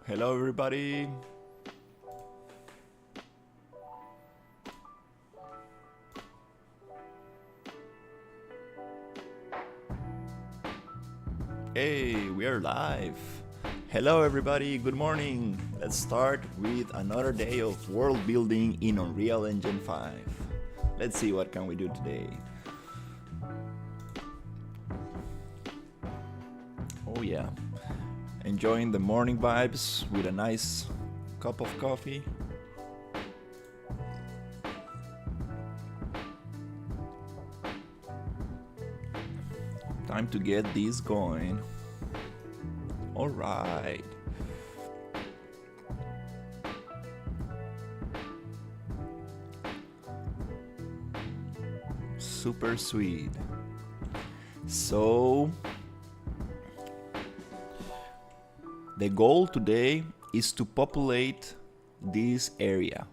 Hello everybody. Hey, we are live. Hello everybody, good morning. Let's start with another day of world building in Unreal Engine 5. Let's see what can we do today. Oh yeah. Enjoying the morning vibes with a nice cup of coffee. Time to get this going. All right. Super sweet. So, the goal today is to populate this area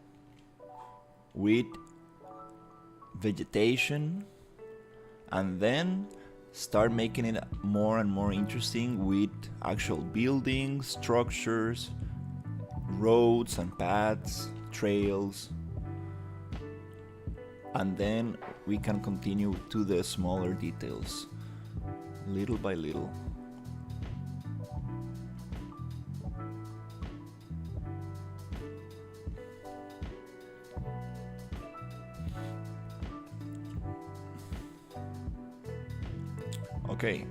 with vegetation and then start making it more and more interesting with actual buildings, structures, roads and paths, trails, and then we can continue to the smaller details, little by little. Okay.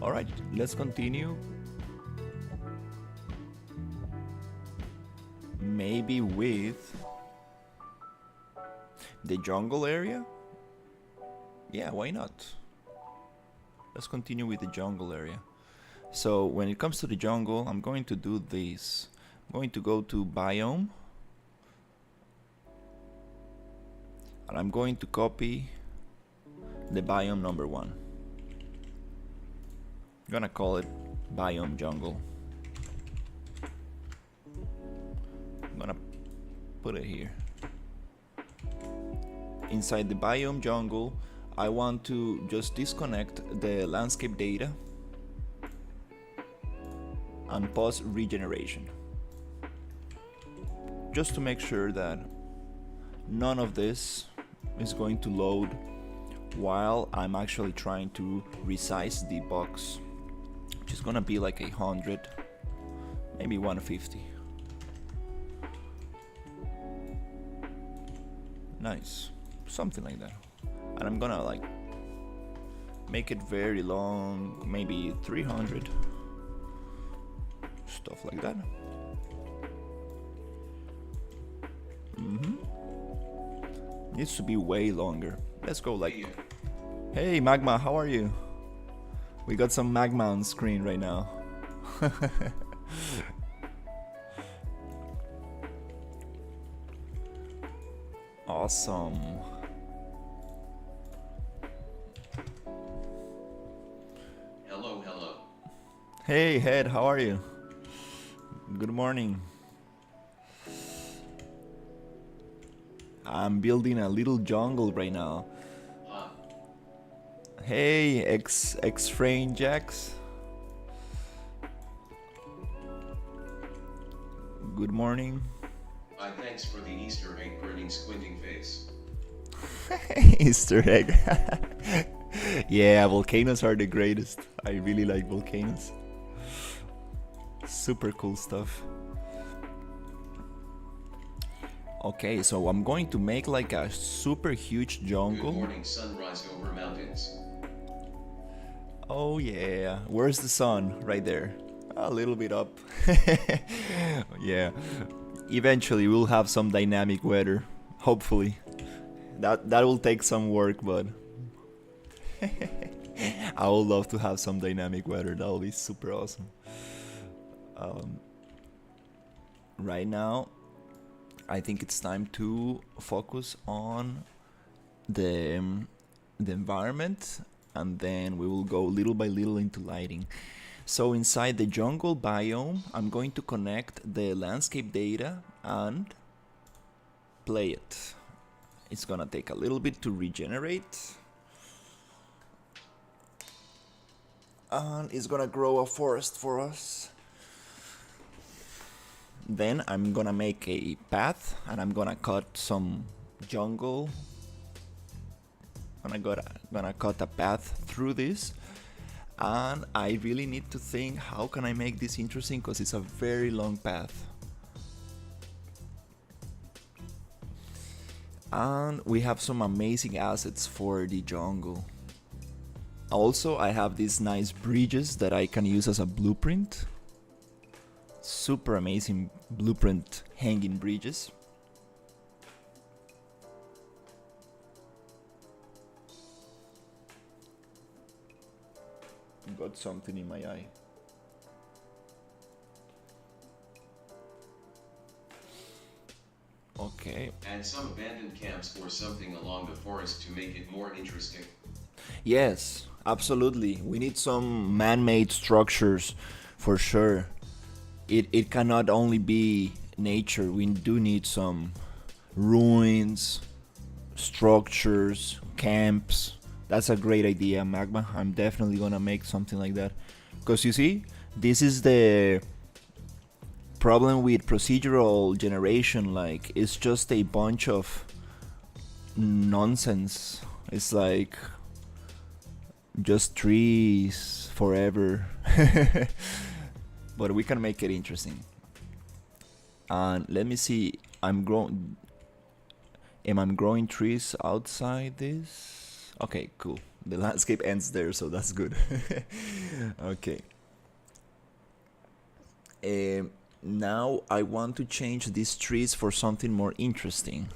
All right, let's continue. Maybe with the jungle area? Yeah, why not? Let's continue with the jungle area. So when it comes to the jungle, I'm going to do this. I'm going to go to biome. And I'm going to copy the biome number 1. I'm gonna call it biome jungle. I'm gonna put it here. Inside the biome jungle, I want to just disconnect the landscape data and pause regeneration, just to make sure that none of this is going to load while I'm actually trying to resize the box, which is gonna be like 100, maybe 150. Nice, something like that. And I'm gonna like make it very long, maybe 300, stuff like that. Needs to be way longer. Let's go like, hey Magma, how are you? We got some Magma on screen right now. Awesome. Hello. Hey Head, how are you? Good morning. I'm building a little jungle right now. Hey, X-Frame Jax. Good morning. Thanks for the Easter egg grinning squinting face. Easter egg. Yeah, volcanoes are the greatest. I really like volcanoes. Super cool stuff. Okay, so I'm going to make like a super huge jungle. Good morning, sunrise over mountains. Oh yeah, where's the sun? Right there. A little bit up. Yeah, eventually we'll have some dynamic weather, hopefully. That will take some work, but I would love to have some dynamic weather. That will be super awesome. Right now I think it's time to focus on the environment, and then we will go little by little into lighting. So inside the jungle biome, I'm going to connect the landscape data and play it. It's gonna take a little bit to regenerate. And it's gonna grow a forest for us. Then I'm gonna make a path and I'm gonna cut some jungle. I'm gonna cut a path through this. And I really need to think how can I make this interesting, because it's a very long path. And we have some amazing assets for the jungle. Also, I have these nice bridges that I can use as a blueprint. Super amazing blueprint hanging bridges. Got something in my eye. Okay. And some abandoned camps or something along the forest to make it more interesting. Yes, absolutely. We need some man-made structures for sure. It cannot only be nature. We do need some ruins, structures, camps. That's a great idea, Magma. I'm definitely gonna make something like that. Because you see, this is the problem with procedural generation. Like, it's just a bunch of nonsense. It's like just trees forever. But we can make it interesting. And let me see, am I growing trees outside this? Okay, cool. The landscape ends there, so that's good. Okay. Now I want to change these trees for something more interesting.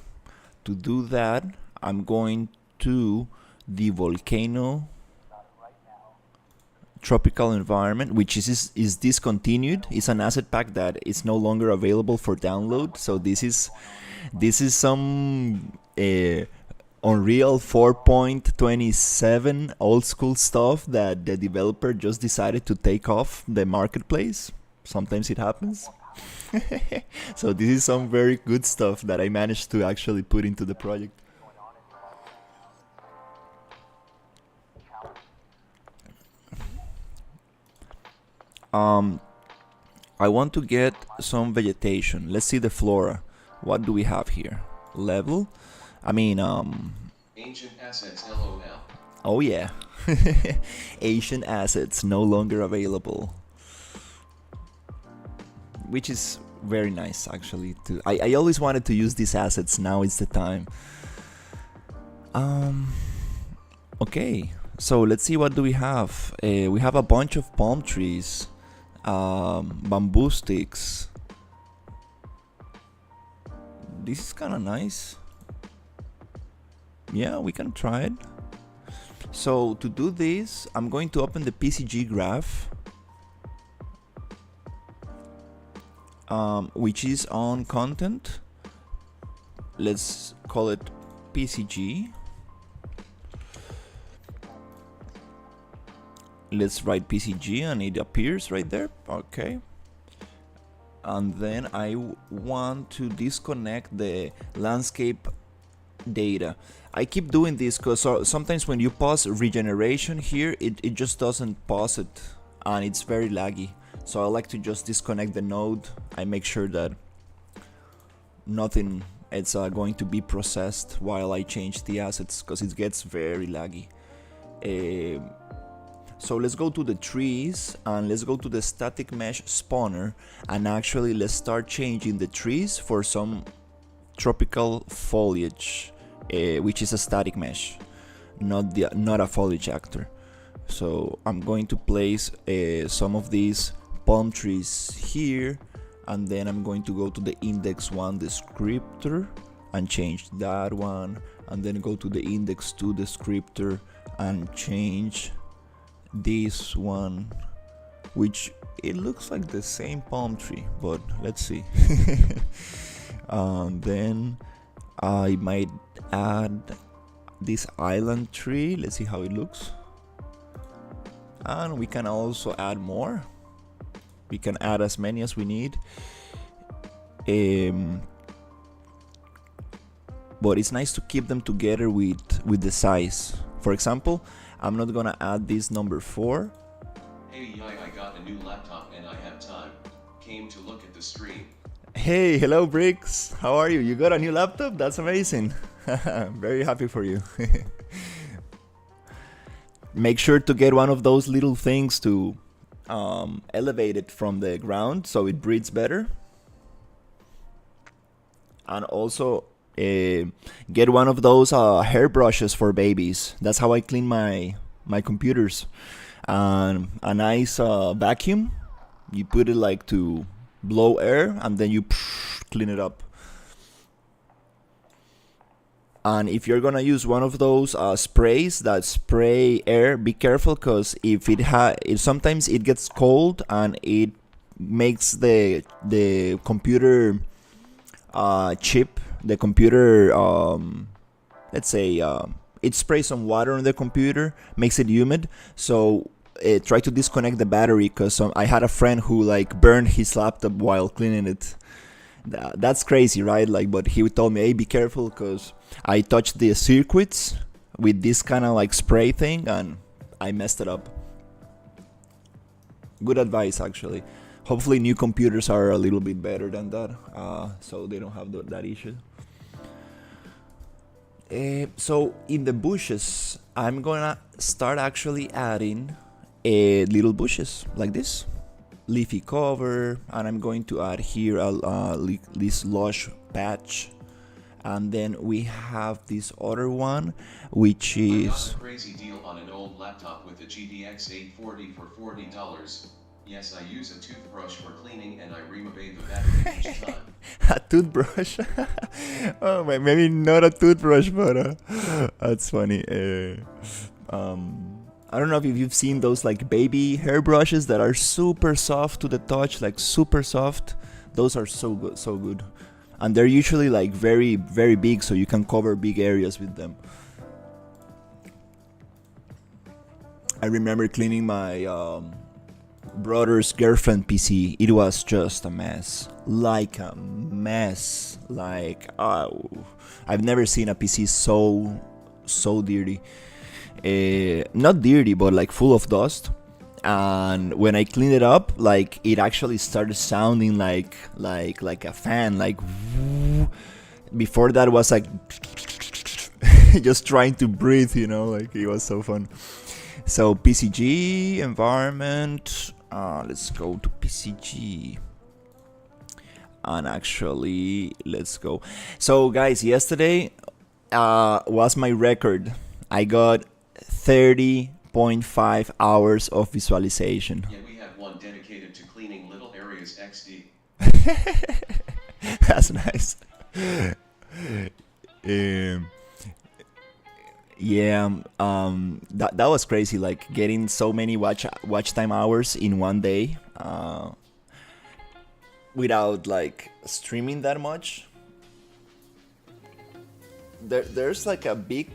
To do that, I'm going to the volcano tropical environment, which is discontinued. It's an asset pack that is no longer available for download. So this is some Unreal 4.27 old school stuff that the developer just decided to take off the marketplace. Sometimes it happens. So this is some very good stuff that I managed to actually put into the project. I want to get some vegetation. Let's see the flora. What do we have here? Level? I mean, Ancient assets LOL. oh yeah. Asian assets no longer available. Which is very nice, actually. I always wanted to use these assets. Now is the time. Okay. So let's see, what do we have? We have a bunch of palm trees. Bamboo sticks. This is kind of nice. Yeah, we can try it. So to do this, I'm going to open the PCG graph, which is on content. Let's call it PCG. Let's write PCG and it appears right there. Okay. And then I want to disconnect the landscape data. I keep doing this because sometimes when you pause regeneration here, it just doesn't pause it and it's very laggy. So I like to just disconnect the node. I make sure that nothing is going to be processed while I change the assets, because it gets very laggy. So let's go to the trees and let's go to the static mesh spawner, and actually let's start changing the trees for some tropical foliage, which is a static mesh, not a foliage actor. So I'm going to place some of these palm trees here, and then I'm going to go to the index 1 descriptor and change that one, and then go to the index 2 descriptor and change this one, which it looks like the same palm tree, but let's see. Then I might add this island tree. Let's see how it looks. And we can also add more. We can add as many as we need. but it's nice to keep them together with the size. For example, I'm not gonna add this number 4. Hey, I got a new laptop and I have time. Came to look at the stream. Hey, hello Bricks, how are you? You got a new laptop? That's amazing. Very happy for you. Make sure to get one of those little things to elevate it from the ground so it breathes better. And also get one of those hair brushes for babies. That's how I clean my computers. And a nice vacuum. You put it like to blow air and then you clean it up. And if you're gonna use one of those sprays that spray air, be careful, because if it sometimes it gets cold and it makes the computer chip, the computer let's say it sprays some water on the computer, makes it humid. So try to disconnect the battery, because I had a friend who like burned his laptop while cleaning it. That's crazy, right? Like, but he told me, hey, be careful, because I touched the circuits with this kind of like spray thing and I messed it up. Good advice, actually. Hopefully new computers are a little bit better than that, so they don't have that issue. So in the bushes, I'm gonna start actually adding little bushes like this. Leafy cover, and I'm going to add here this lush patch, and then we have this other one, which is I got a crazy deal on an old laptop with a GTX 840 for $40. Yes, I use a toothbrush for cleaning and I remove the battery each time. a toothbrush. Oh, maybe not a toothbrush, but that's funny. I don't know if you've seen those like baby hair brushes that are super soft to the touch, like super soft. Those are so good, and they're usually like very, very big, so you can cover big areas with them. I remember cleaning my brother's girlfriend PC. It was just a mess, like a mess. Like, oh, I've never seen a PC so dirty. Not dirty, but like full of dust. And when I cleaned it up, like it actually started sounding like a fan. Like before that was like just trying to breathe, like it was so fun. So PCG environment. Let's go to PCG. And actually, let's go. So guys, yesterday was my record. I got 30.5 hours of visualization. Yeah, we have one dedicated to cleaning little areas XD. That's nice. That was crazy, like getting so many watch time hours in one day without like streaming that much. There's like a big,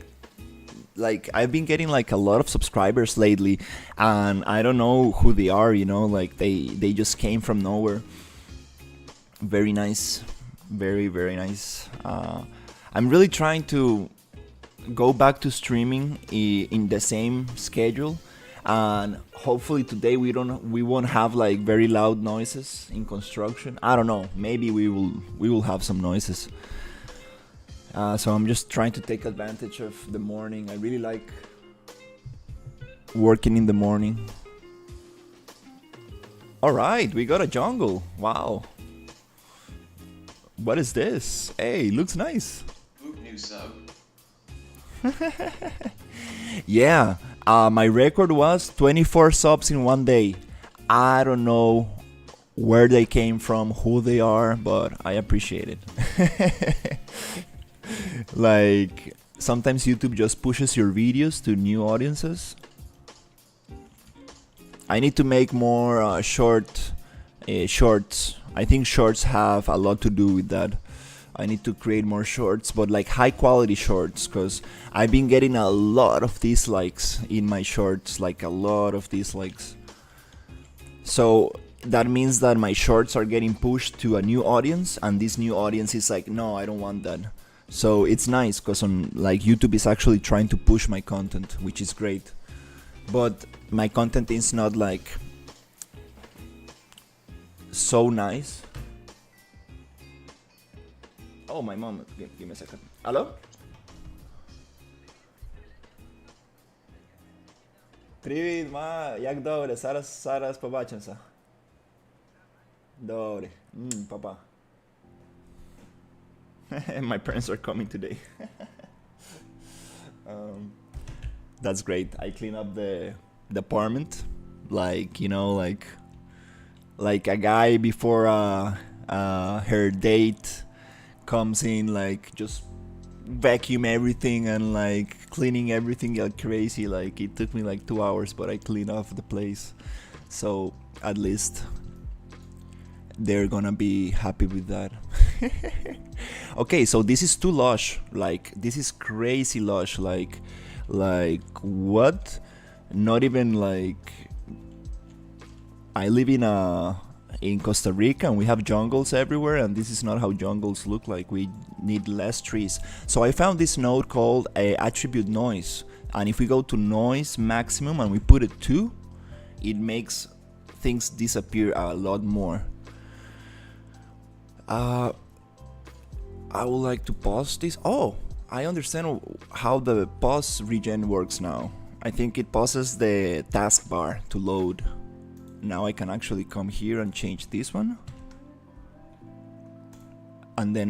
like I've been getting like a lot of subscribers lately, and I don't know who they are, like they just came from nowhere. Very nice, very nice. I'm really trying to go back to streaming in the same schedule, and hopefully today we won't have like very loud noises in construction. I don't know, maybe we will have some noises. So I'm just trying to take advantage of the morning. I really like working in the morning. Alright, we got a jungle. Wow. What is this? Hey, looks nice. Boop, new sub. Yeah, my record was 24 subs in one day. I don't know where they came from, who they are, but I appreciate it. Like, sometimes YouTube just pushes your videos to new audiences. I need to make more shorts. I think shorts have a lot to do with that. I need to create more shorts, but like high quality shorts, because I've been getting a lot of dislikes in my shorts, like a lot of dislikes. So that means that my shorts are getting pushed to a new audience, and this new audience is like, no, I don't want that. So it's nice because on like YouTube is actually trying to push my content, which is great. But my content is not like so nice. Oh, my mom, give me a second. Hello? Привіт, ма, як добре, зараз побачимося. Добре, папа. My parents are coming today. That's great. I clean up the apartment, like, you know, like a guy before her date comes in, like just vacuum everything and like cleaning everything like crazy. Like it took me like 2 hours, but I cleaned off the place, so at least they're gonna be happy with that. Okay, so this is too lush. Like this is crazy lush. Like what? Not even like I live in Costa Rica and we have jungles everywhere, and this is not how jungles look like. We need less trees. So I found this node called attribute noise, and if we go to noise maximum and we put it 2, it makes things disappear a lot more. I would like to pause this. Oh, I understand how the pause regen works now. I think it pauses the taskbar to load. Now I can actually come here and change this one, and then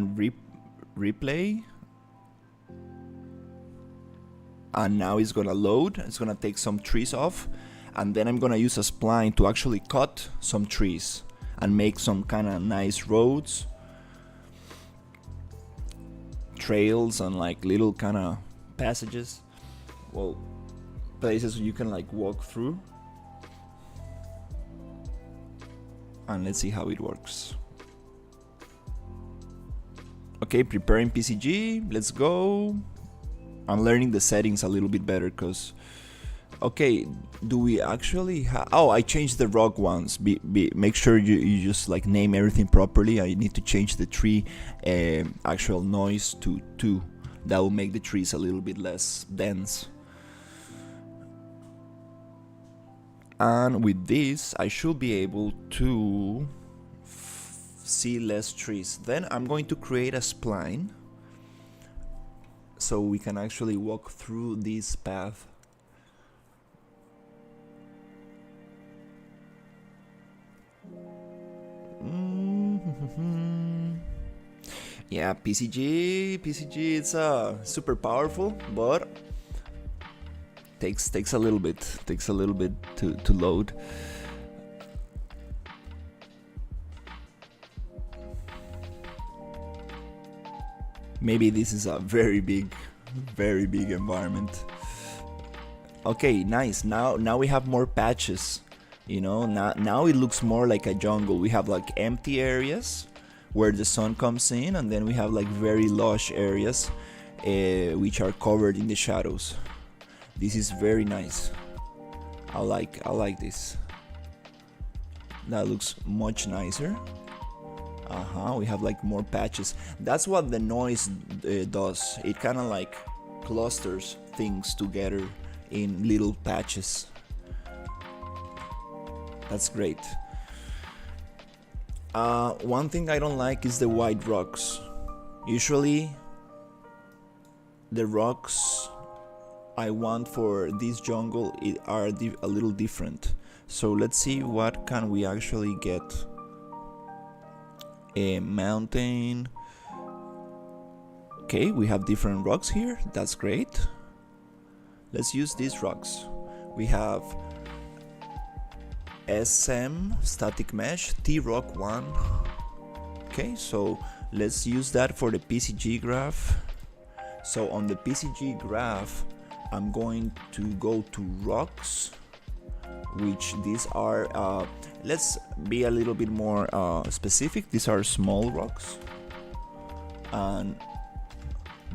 replay, and now it's gonna load. It's gonna take some trees off, and then I'm gonna use a spline to actually cut some trees and make some kind of nice roads, trails, and like little kind of passages, well, places you can like walk through. And let's see how it works. Okay, preparing PCG, let's go. I'm learning the settings a little bit better because, okay, do we actually have, oh, I changed the rock ones. Make sure you just like name everything properly. I need to change the tree actual noise to 2. That will make the trees a little bit less dense. And with this, I should be able to see less trees. Then I'm going to create a spline so we can actually walk through this path. Yeah, PCG, it's super powerful, but takes a little bit to load. Maybe this is a very big environment. Okay, nice. Now we have more patches, you know. Now it looks more like a jungle. We have like empty areas where the sun comes in, and then we have like very lush areas which are covered in the shadows. This is very nice. I like this. That looks much nicer. We have like more patches. That's what the noise does. It kind of like clusters things together in little patches. That's great. One thing I don't like is the white rocks. Usually the rocks I want for this jungle are a little different. So let's see what can we actually get. A mountain. Okay, we have different rocks here. That's great. Let's use these rocks. We have SM static mesh T-Rock 1. Okay, so let's use that for the PCG graph. So on the PCG graph, I'm going to go to rocks, which these are, let's be a little bit more specific. These are small rocks, and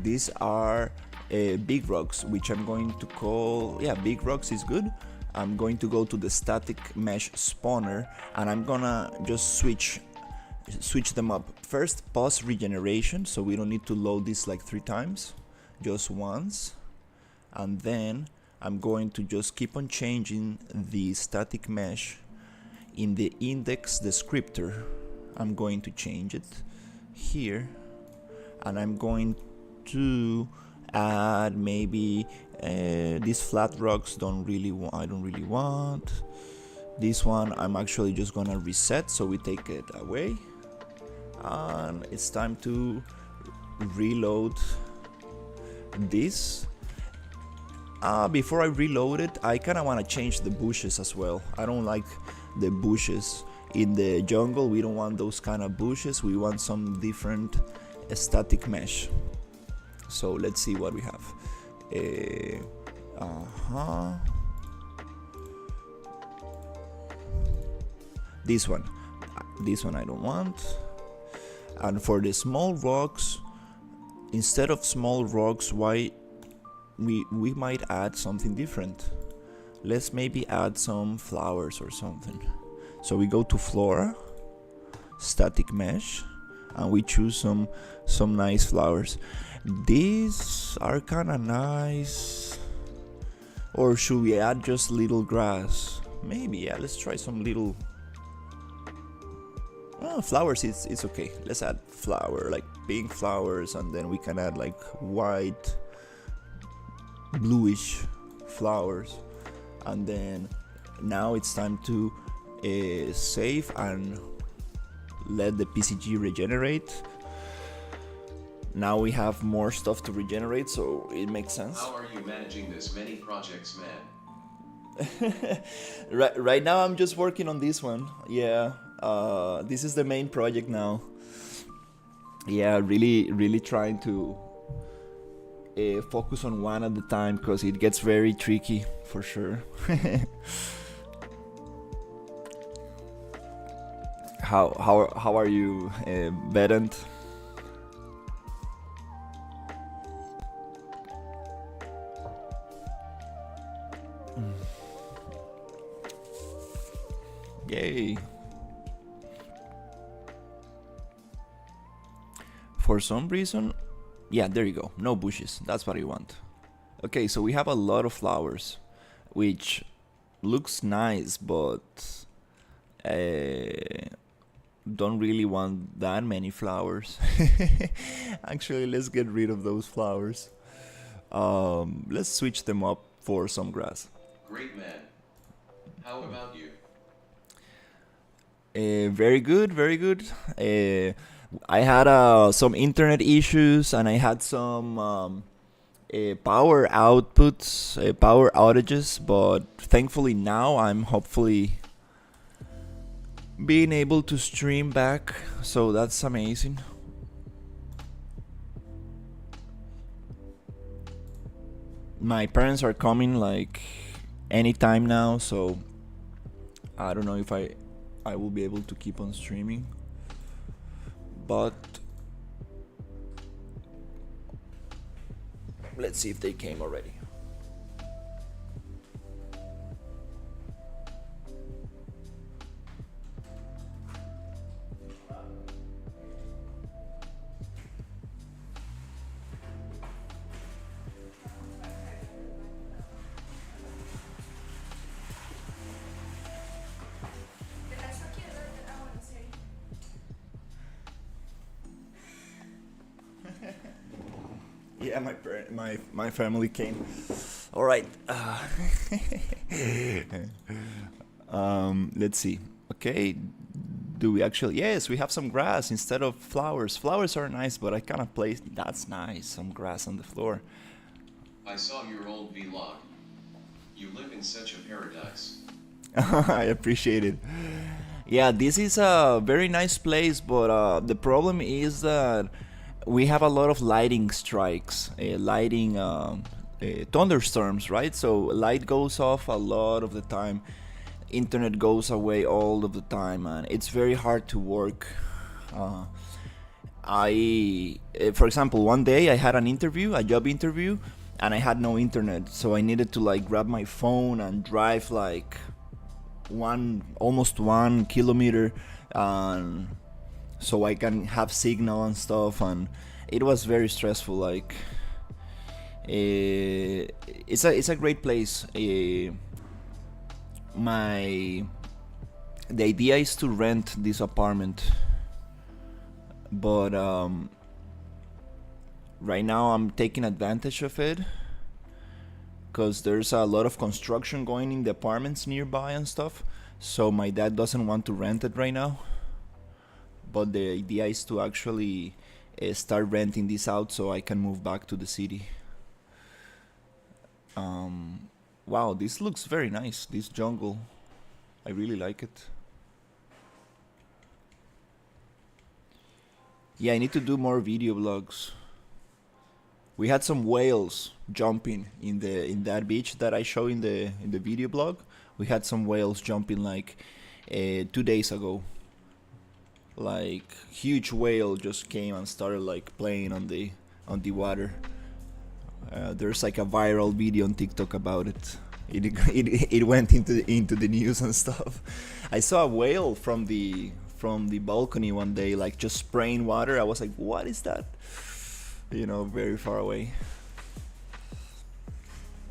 these are big rocks, which I'm going to call, yeah, big rocks is good. I'm going to go to the static mesh spawner, and I'm gonna just switch switch them up. First, pause regeneration, so we don't need to load this like 3 times, just once. And then I'm going to just keep on changing the static mesh in the index descriptor. I'm going to change it here, and I'm going to add maybe these flat rocks I don't really want. This one I'm actually just gonna reset, so we take it away, and it's time to reload this. Before I reload it, I kinda wanna change the bushes as well. I don't like the bushes in the jungle. We don't want those kind of bushes. We want some different static mesh. So let's see what we have. This one I don't want. And for the small rocks, instead of small rocks, why we might add something different. Let's maybe add some flowers or something. So we go to Flora, static mesh, and we choose some nice flowers. These are kind of nice. Or should we add just little grass? Maybe, yeah, let's try some little flowers. It's okay. Let's add flower, like pink flowers, and then we can add like white, bluish flowers. And then now it's time to save and let the PCG regenerate. Now we have more stuff to regenerate, so it makes sense. How are you managing this many projects, man? Right now I'm just working on this one. Yeah, this is the main project now. Yeah, really trying to focus on one at a time, because it gets very tricky for sure. How are you, Bedent? Yay. For some reason, yeah, there you go. No bushes. That's what I want. Okay, so we have a lot of flowers, which looks nice, but don't really want that many flowers. Actually, let's get rid of those flowers. Let's switch them up for some grass. Great, man. How about you? Very good, very good. I had some internet issues, and I had some power outputs, power outages, but thankfully now I'm hopefully being able to stream back, so that's amazing. My parents are coming like anytime now, so I don't know if I will be able to keep on streaming, but let's see if they came already. Yeah, my family came. All right. Let's see. Okay. Do we actually? Yes, we have some grass instead of flowers. Flowers are nice, but I kind of placed. That's nice. Some grass on the floor. I saw your old vlog. You live in such a paradise. I appreciate it. Yeah, this is a very nice place, but the problem is that we have a lot of lighting strikes, lighting thunderstorms, right? So light goes off a lot of the time, internet goes away all of the time, and it's very hard to work. For example, one day I had an interview, a job interview, and I had no internet, so I needed to like grab my phone and drive like almost 1 kilometer, and so I can have signal and stuff. And it was very stressful. Like, it's a great place. My The idea is to rent this apartment, but right now I'm taking advantage of it because there's a lot of construction going in the apartments nearby and stuff. So my dad doesn't want to rent it right now, but the idea is to actually start renting this out so I can move back to the city. Wow, this looks very nice, this jungle. I really like it. Yeah, I need to do more video vlogs. We had some whales jumping in that beach that I show in the video blog. We had some whales jumping like 2 days ago. Like, huge whale just came and started like playing on the water. There's like a viral video on TikTok about it. It went into the news and stuff. I saw a whale from the balcony one day, like just spraying water. I was like, what is that? You know, very far away.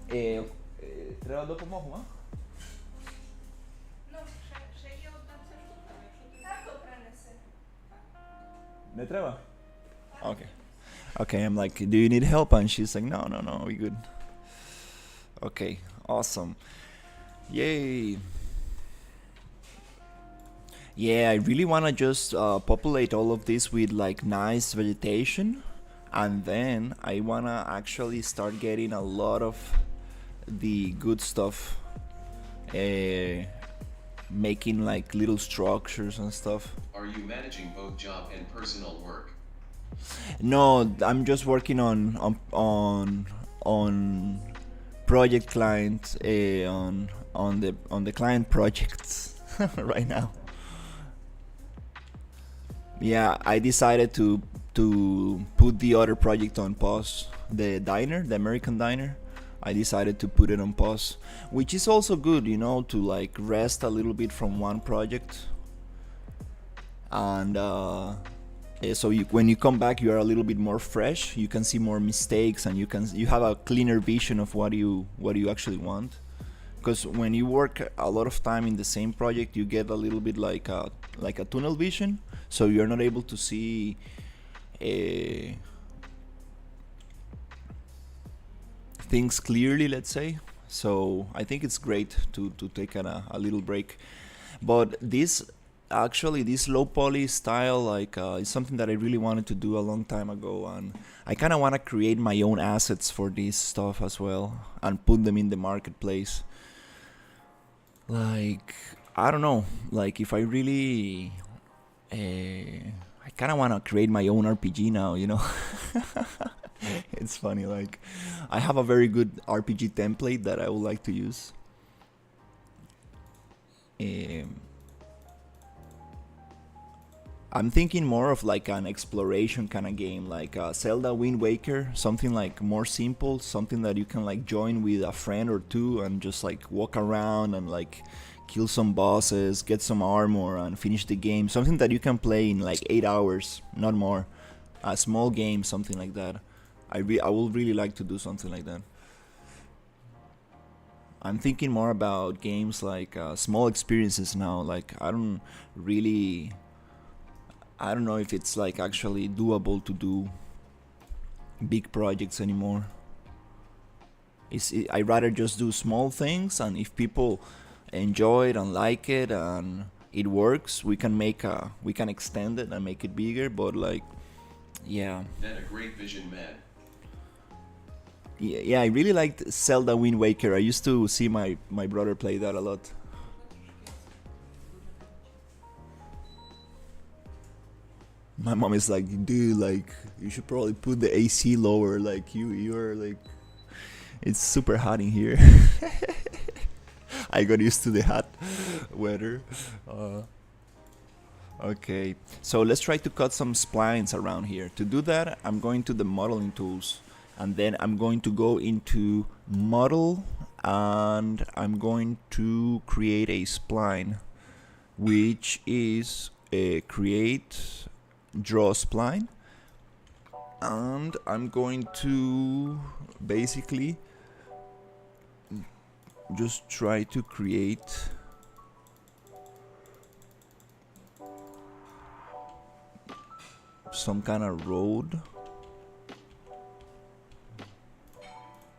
Треба допомогу, а? Ну, ще є одна ця штука, якщо ти так, то принеси. Не треба? Okay. Okay, I'm like, do you need help? And she's like, no, we good. Okay, awesome. Yay. Yeah, I really want to just populate all of this with like nice vegetation, and then I want to actually start getting a lot of the good stuff, making like little structures and stuff. Are you managing both job and personal work? No, I'm just working on project clients, on the client projects right now. Yeah, I decided to put the other project on pause. The diner, the American diner, I decided to put it on pause, which is also good, you know, to like rest a little bit from one project. And so when you come back, you are a little bit more fresh. You can see more mistakes, and you have a cleaner vision of what you actually want. Because when you work a lot of time in the same project, you get a little bit like a tunnel vision, so you're not able to see things clearly, let's say. So I think it's great to take a little break. But this low poly style, like, is something that I really wanted to do a long time ago, and I kind of want to create my own assets for this stuff as well and put them in the marketplace. Like, I don't know, like if I really I kind of want to create my own RPG now, you know. It's funny, like I have a very good RPG template that I would like to use. I'm thinking more of like an exploration kind of game, like Zelda Wind Waker, something like more simple, something that you can like join with a friend or two and just like walk around and like kill some bosses, get some armor, and finish the game. Something that you can play in like 8 hours, not more. A small game, something like that. I would really like to do something like that. I'm thinking more about games like small experiences now. Like I don't know if it's like actually doable to do big projects anymore. I rather just do small things, and if people enjoy it and like it and it works, we can extend it and make it bigger. But like, yeah. That a great vision, man. Yeah, I really liked Zelda Wind Waker. I used to see my brother play that a lot. My mom is like, dude, like you should probably put the AC lower. Like you're like, it's super hot in here. I got used to the hot weather. Okay, so let's try to cut some splines around here. To do that, I'm going to the modeling tools, and then I'm going to go into model, and I'm going to create a spline, which is create draw a spline, and I'm going to basically just try to create some kind of road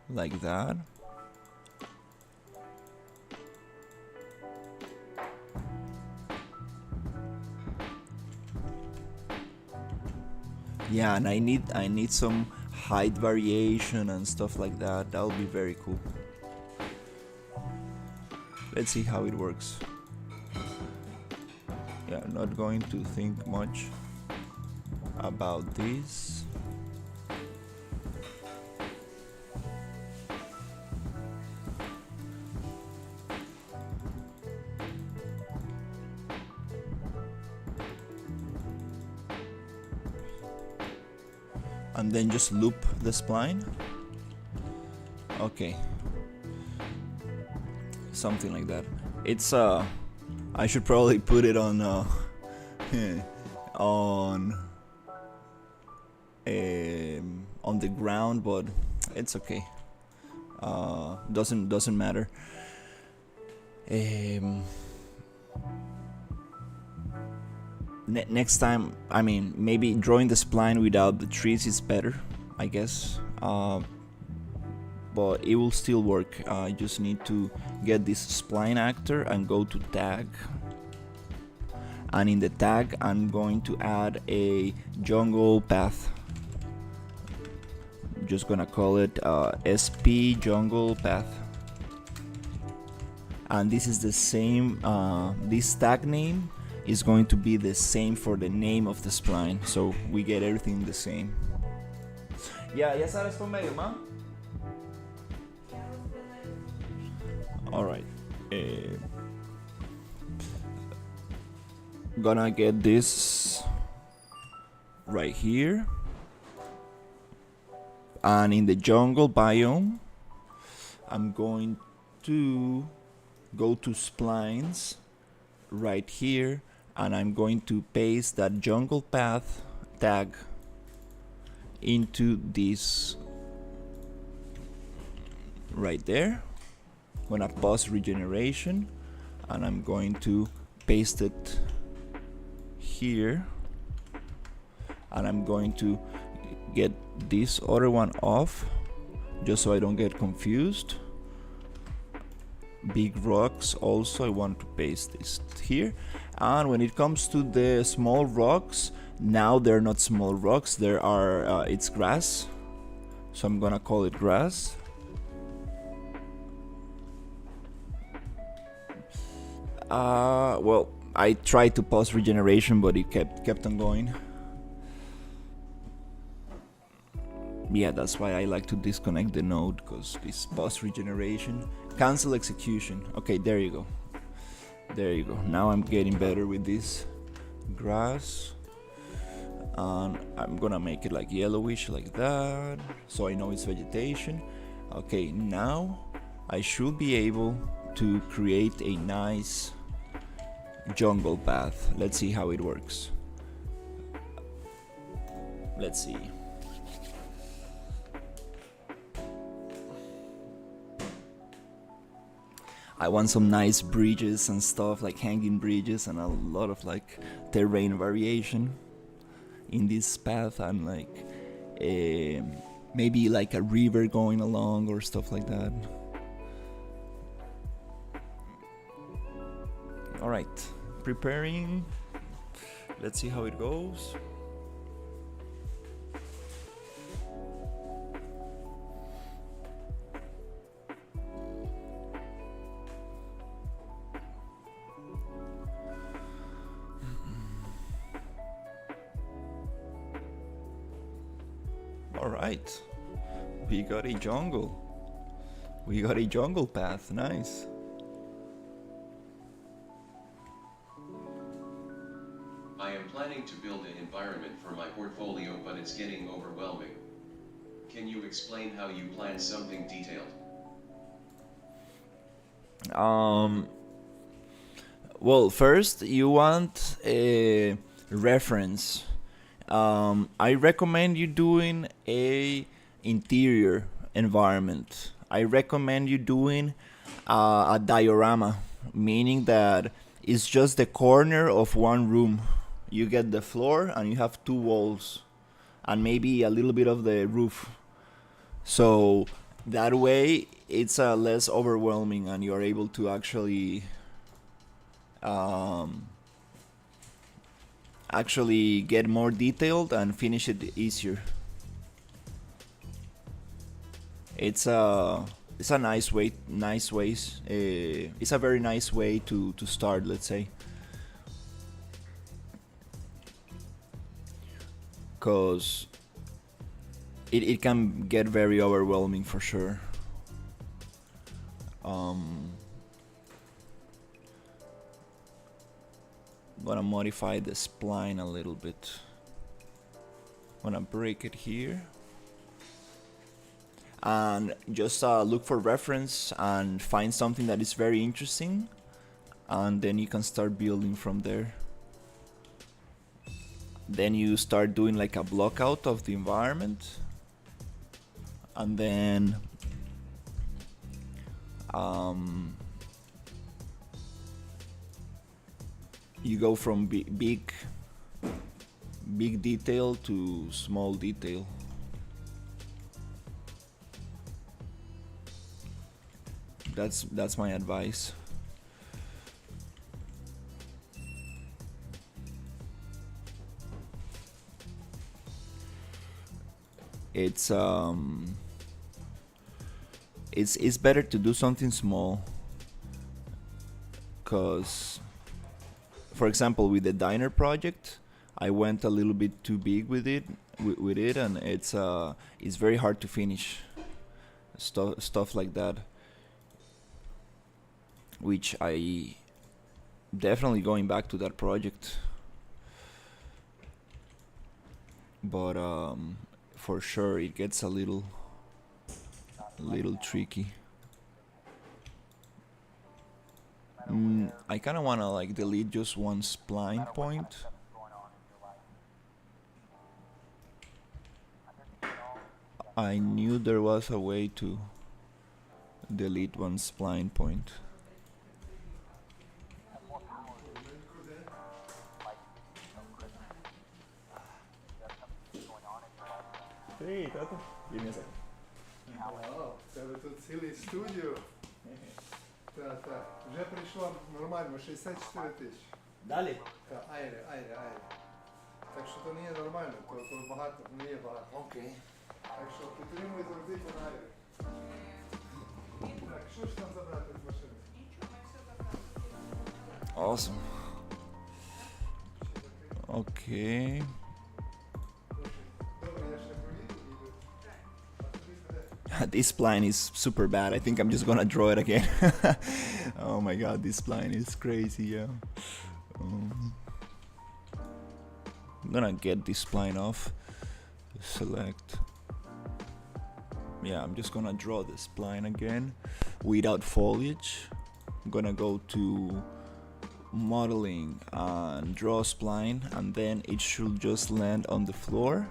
like that. Yeah, and I need some height variation and stuff like that. That would be very cool. Let's see how it works. Yeah, not going to think much about this. And then just loop the spline. Okay, something like that. It's I should probably put it on on the ground, but it's okay. Doesn't matter. Next time, I mean, maybe drawing the spline without the trees is better, I guess. But it will still work. I just need to get this spline actor and go to tag. And in the tag, I'm going to add a jungle path. I'm just gonna call it SP jungle path. And this is the same, this tag name is going to be the same for the name of the spline, so we get everything the same. Ya sabes por medio, ma? Alright. Gonna get this right here. And in the jungle biome, I'm going to go to splines right here, and I'm going to paste that jungle path tag into this right there. I'm gonna pause regeneration, and I'm going to paste it here, and I'm going to get this other one off just so I don't get confused. Big rocks also, I want to paste this here. And when it comes to the small rocks, now they're not small rocks, there are it's grass, so I'm gonna call it grass. Well, I tried to pause regeneration, but it kept on going. Yeah, that's why I like to disconnect the node, because this pause regeneration. Cancel execution. Okay, there you go. There you go. Now I'm getting better with this grass. And I'm gonna make it like yellowish like that, so I know it's vegetation. Okay, now I should be able to create a nice jungle path. Let's see how it works. Let's see. I want some nice bridges and stuff, like hanging bridges, and a lot of like terrain variation in this path, and like maybe like a river going along or stuff like that. Alright, preparing. Let's see how it goes. Alright, we got a jungle. We got a jungle path, nice. I am planning to build an environment for my portfolio, but it's getting overwhelming. Can you explain how you plan something detailed? Well, first you want a reference. I recommend you doing a interior environment. I recommend you doing a diorama, meaning that it's just the corner of one room. You get the floor and you have two walls and maybe a little bit of the roof. So that way it's less overwhelming and you are able to actually get more detailed and finish it easier. It's a nice ways. It's a very nice way to start, let's say, because it can get very overwhelming for sure. Gonna modify the spline a little bit. Gonna break it here. And just look for reference and find something that is very interesting, and then you can start building from there. Then you start doing like a block out of the environment, and then you go from big detail to small detail. That's my advice. It's better to do something small, cause for example with the diner project I went a little bit too big with it and it's very hard to finish stuff like that, which I definitely going back to that project, but for sure it gets a little tricky. I kind of want to like delete just one spline point. I knew there was a way to delete one spline point. Hey, Tata. Give me a second. Вау, в тебе тут цілий студіо. Так. Вже прийшло нормально, 64 тисячі. Далі? Так, айре. Так що то не є нормально, то багато, не є багато. Окей. Так що підтримуй завжди на айре. Так, що ж там забрати з машини? Awesome. Okay. Добре, я ще провірю і йду. А тобі буде. This spline is super bad. I think I'm just gonna draw it again. Oh my god, this spline is crazy, yeah. I'm gonna get this spline off. Select. Yeah, I'm just gonna draw the spline again without foliage. I'm gonna go to modeling and draw spline, and then it should just land on the floor.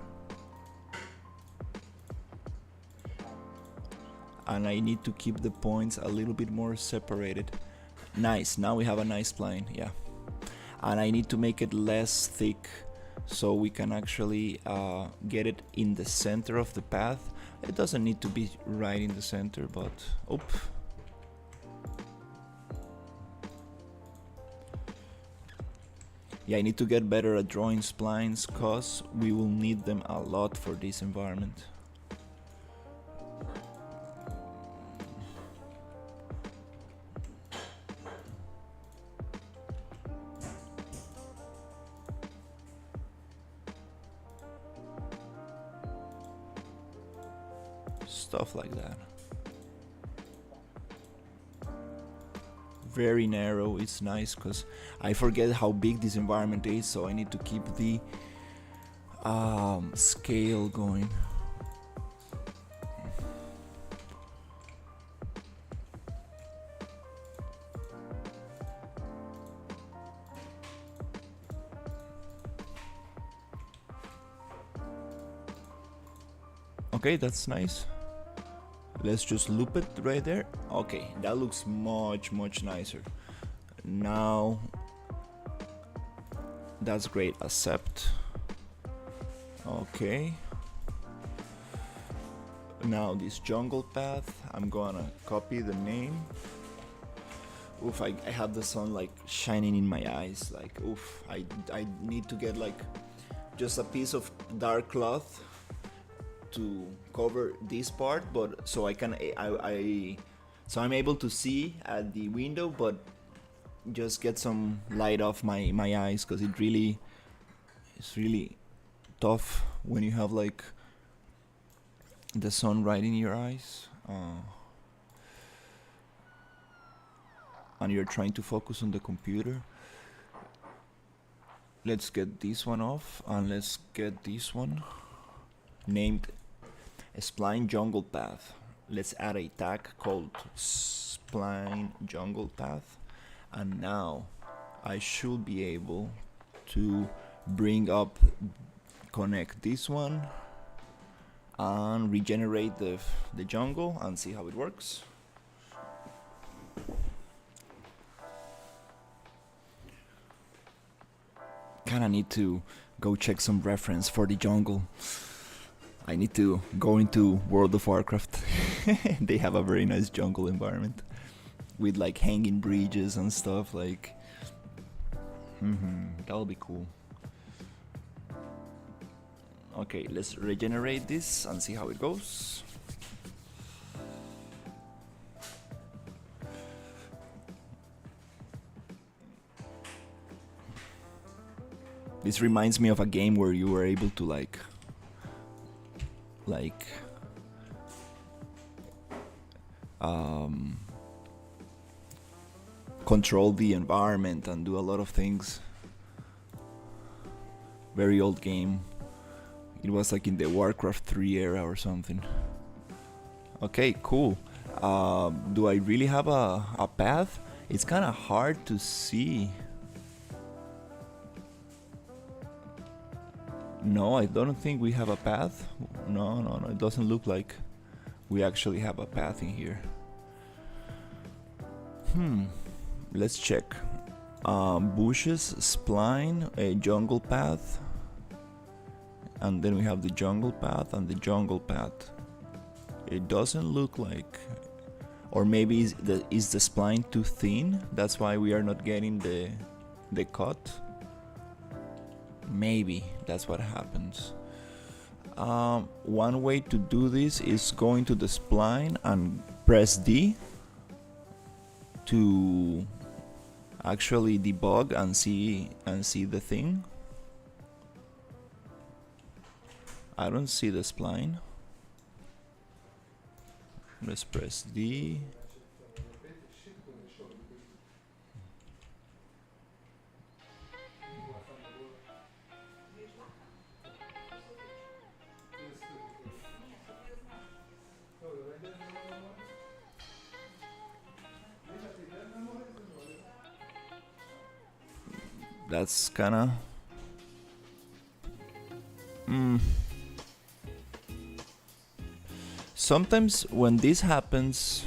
And I need to keep the points a little bit more separated. Nice, now we have a nice spline, yeah. And I need to make it less thick so we can actually get it in the center of the path. It doesn't need to be right in the center, but yeah, I need to get better at drawing splines cause we will need them a lot for this environment. Stuff like that. Very narrow, it's nice because I forget how big this environment is, so I need to keep the scale going. Okay, that's nice. Let's just loop it right there. Okay, that looks much nicer. Now that's great. Accept. Okay. Now this jungle path, I'm gonna copy the name. Oof, I have the sun like shining in my eyes. Like, oof, I need to get like just a piece of dark cloth to cover this part, but so I can so I'm able to see at the window, but just get some light off my eyes, because it's really tough when you have like the sun right in your eyes, and you're trying to focus on the computer. Let's get this one off, and let's get this one named Spline Jungle Path. Let's add a tag called Spline Jungle Path, and now I should be able to bring up, connect this one, and regenerate the jungle and see how it works. Kinda need to go check some reference for the jungle. I need to go into World of Warcraft. They have a very nice jungle environment with like hanging bridges and stuff. Like, that'll be cool. Okay, let's regenerate this and see how it goes. This reminds me of a game where you were able to like control the environment and do a lot of things. Very old game. It was like in the Warcraft 3 era or something. Okay, cool. Do I really have a path? It's kind of hard to see. No, I don't think we have a path. No, it doesn't look like we actually have a path in here. Let's check. Bushes, spline, a jungle path, and then we have the jungle path and the jungle path. It doesn't look like, or maybe is the spline too thin? That's why we are not getting the cut. Maybe that's what happens. One way to do this is going to the spline and press D to actually debug and see the thing. I don't see the spline. Let's press D. That's kinda sometimes when this happens,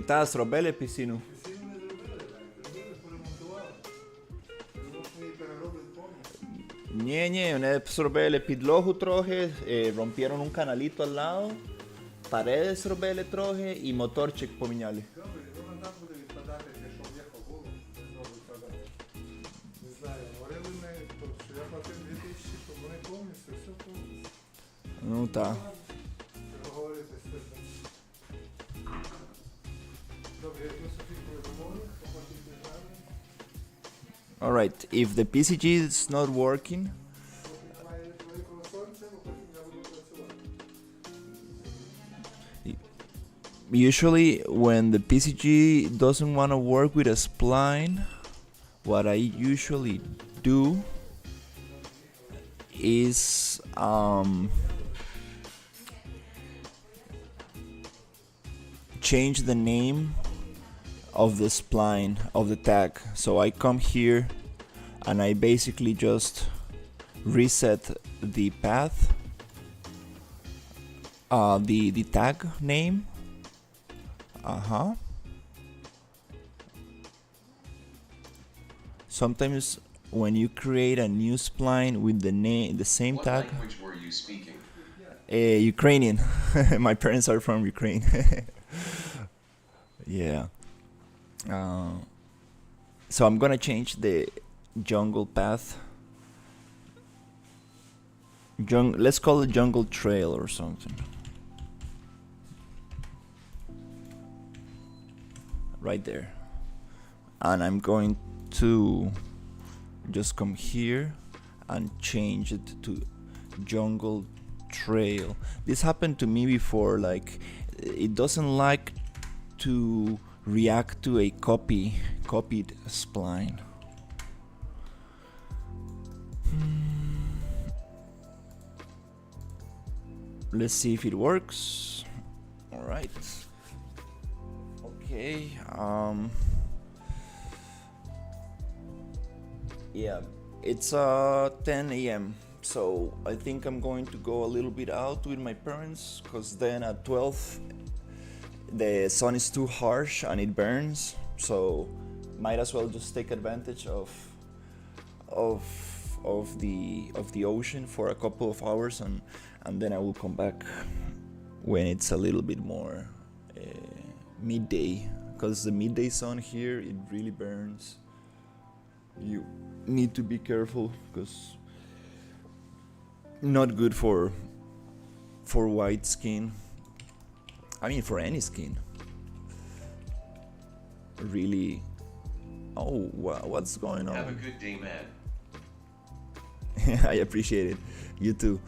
та зробили пісіну. Ні, вони зробили підлогу трохи, rompieron un canalito al lado, paredes зробили трохи і моторчик поміняли. Ну так. Alright, if the PCG is not working, usually when the PCG doesn't want to work with a spline, what I usually do is change the name of the spline of the tag. So I come here and I basically just reset the path, the tag name. Sometimes when you create a new spline with the same What tag, language were you speaking? Ukrainian. My parents are from Ukraine. Yeah. So I'm gonna change the jungle path. Let's call it jungle trail or something. Right there. And I'm going to just come here and change it to jungle trail. This happened to me before, like it doesn't like to react to a copied spline. Let's see if it works. All right. Okay. Yeah, it's 10 a.m. So I think I'm going to go a little bit out with my parents, because then at 12 the sun is too harsh and it burns. So might as well just take advantage of the ocean for a couple of hours, and then I will come back when it's a little bit more midday, because the midday sun here, it really burns. You need to be careful, because not good for white skin. I mean, for any skin. Really. Oh, what's going on? Have a good day, man. I appreciate it. You too.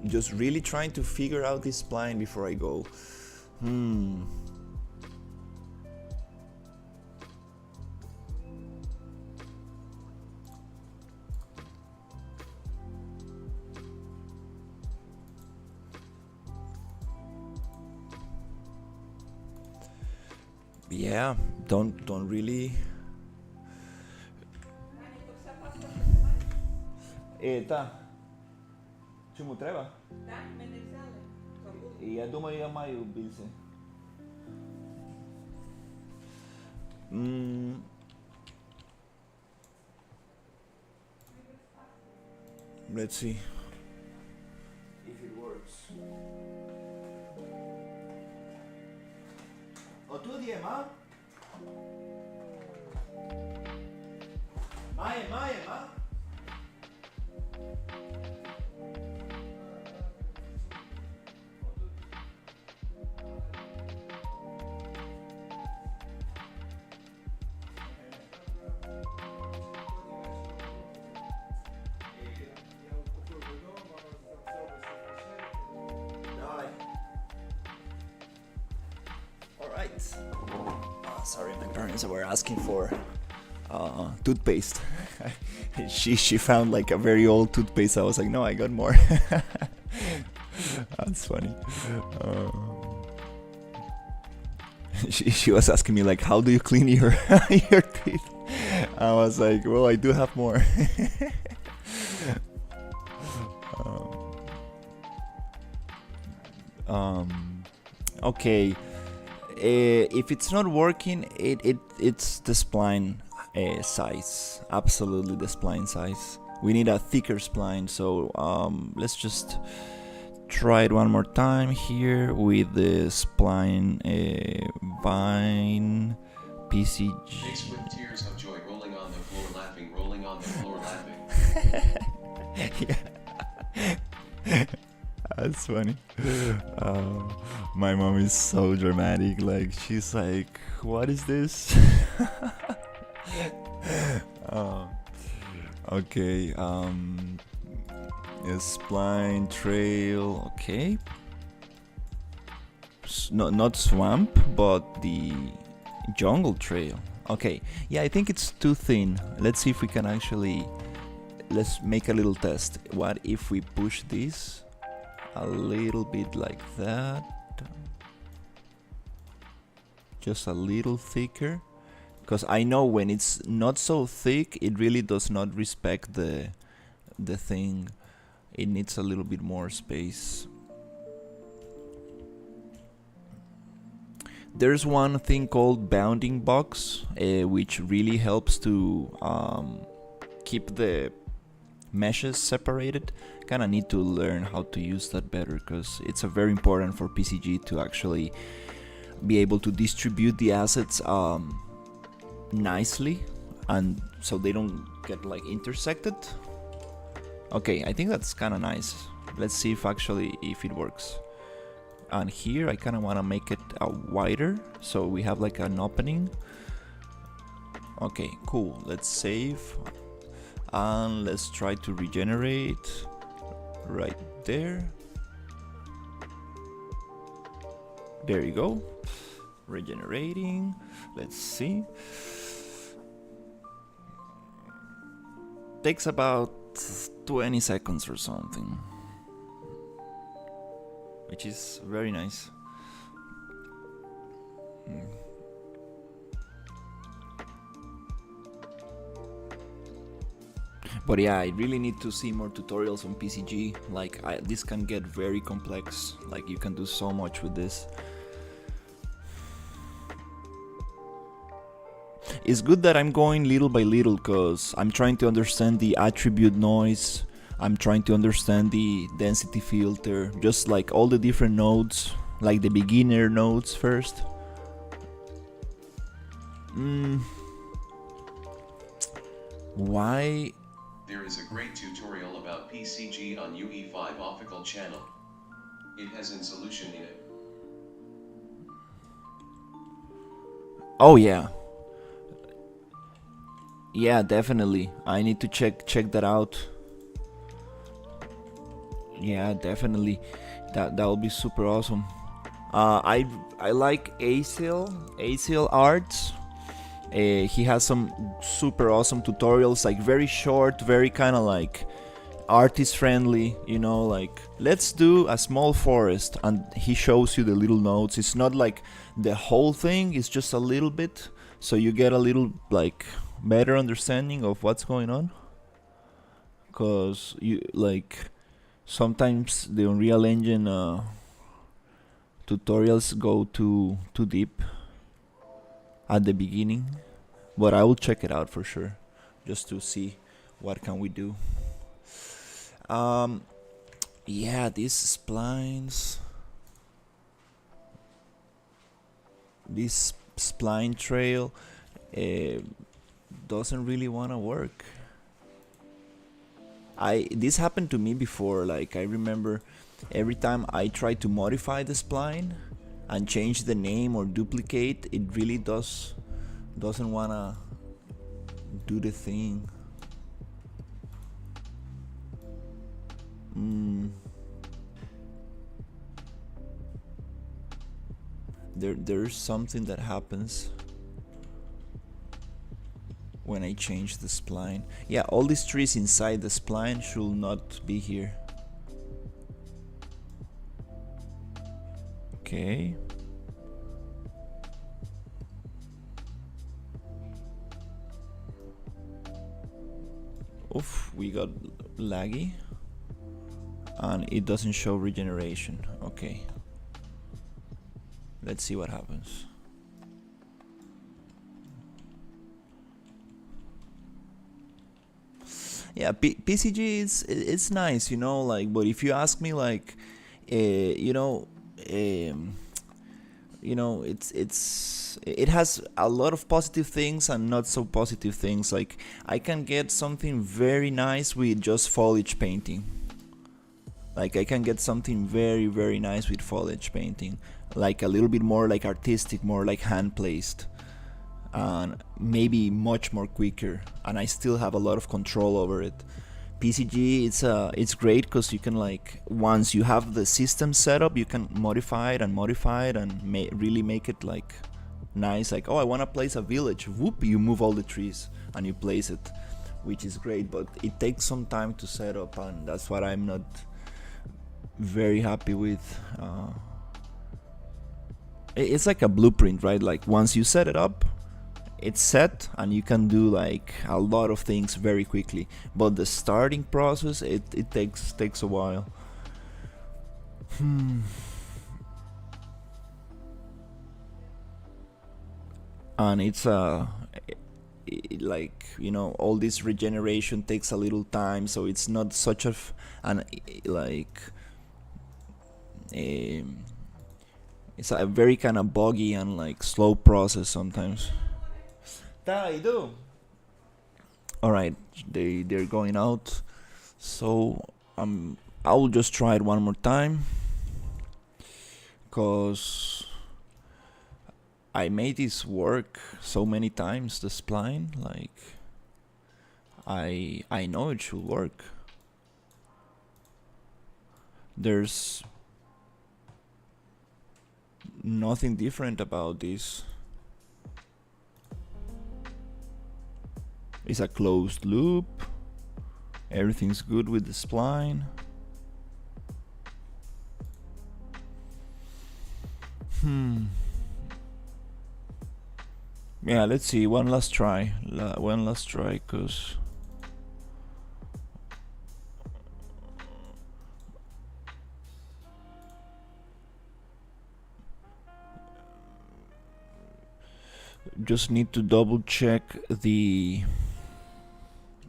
Just really trying to figure out this spline before I go. Yeah, don't really. Та. Чому треба? Так, ми не взяли. Забули. Я думаю, я маю більше. Let's see if it works. Отут є, ма? Має, ма? Sorry, my parents were asking for toothpaste. she found like a very old toothpaste. I was like, no, I got more. That's funny. She was asking me like, how do you clean your your teeth? I was like, well, I do have more. Okay. If it's not working, it's the spline size. Absolutely the spline size. We need a thicker spline, so let's just try it one more time here with the spline Vine PCG. Face with tears of joy rolling on the floor laughing, rolling on the floor laughing. Yeah. That's funny. My mom is so dramatic. Like, she's like, what is this? Okay. Spline trail. Okay. Not swamp, but the jungle trail. Okay. Yeah, I think it's too thin. Let's see if we can actually let's make a little test. What if we push this a little bit like that, just a little thicker, because I know when it's not so thick it really does not respect the thing. It needs a little bit more space. There's one thing called bounding box, which really helps to keep the meshes separated. Kinda need to learn how to use that better, because it's a very important for PCG to actually be able to distribute the assets nicely, and so they don't get like intersected. Okay, I think that's kind of nice. Let's see if it works. And here I kind of want to make it wider, so we have like an opening. Okay, cool. Let's save and let's try to regenerate right there. There you go. Regenerating. Let's see. Takes about 20 seconds or something, which is very nice. But yeah, I really need to see more tutorials on PCG. Like this can get very complex. Like you can do so much with this. It's good that I'm going little by little, because I'm trying to understand the attribute noise. I'm trying to understand the density filter, just like all the different nodes, like the beginner nodes first. Why? There is a great tutorial about PCG on UE5 official channel. It has in solution in it. Oh yeah. Yeah, definitely. I need to check that out. Yeah, definitely. That will be super awesome. I like Acil Arts. He has some super awesome tutorials, like very short, very kind of like artist friendly, you know, like let's do a small forest, and he shows you the little nodes. It's not like the whole thing, it's just a little bit, so you get a little like better understanding of what's going on. Cause you like sometimes the Unreal Engine tutorials go too deep at the beginning, but I will check it out for sure, just to see what can we do. Yeah, these splines, this spline trail doesn't really want to work. This happened to me before. Like I remember every time I try to modify the spline and change the name or duplicate, it really doesn't wanna do the thing. There's something that happens when I change the spline. Yeah, all these trees inside the spline should not be here. Okay. Oof, we got laggy. And it doesn't show regeneration. Okay. Let's see what happens. Yeah, PCG it's nice, you know, like, but if you ask me, like, it has a lot of positive things and not so positive things. Like I can get something very nice with just foliage painting. Like I can get something very, very nice with foliage painting, like a little bit more like artistic, more like hand placed, and maybe much more quicker, and I still have a lot of control over it. PCG, it's great because you can, like, once you have the system set up, you can modify it and really make it like nice. Like, oh, I want to place a village, whoop, you move all the trees and you place it. which is great, but it takes some time to set up, and that's what I'm not very happy with. It's like a blueprint, right? Like once you set it up, it's set and you can do like a lot of things very quickly, but the starting process, it takes a while. And it's like, you know, all this regeneration takes a little time, so it's not such a it's a very kind of buggy and like slow process sometimes. I do. All right, they're going out, so I will just try it one more time, cause I made this work so many times, the spline, like I know it should work. There's nothing different about this. It's a closed loop. Everything's good with the spline. Yeah, let's see. One last try. Cause just need to double check the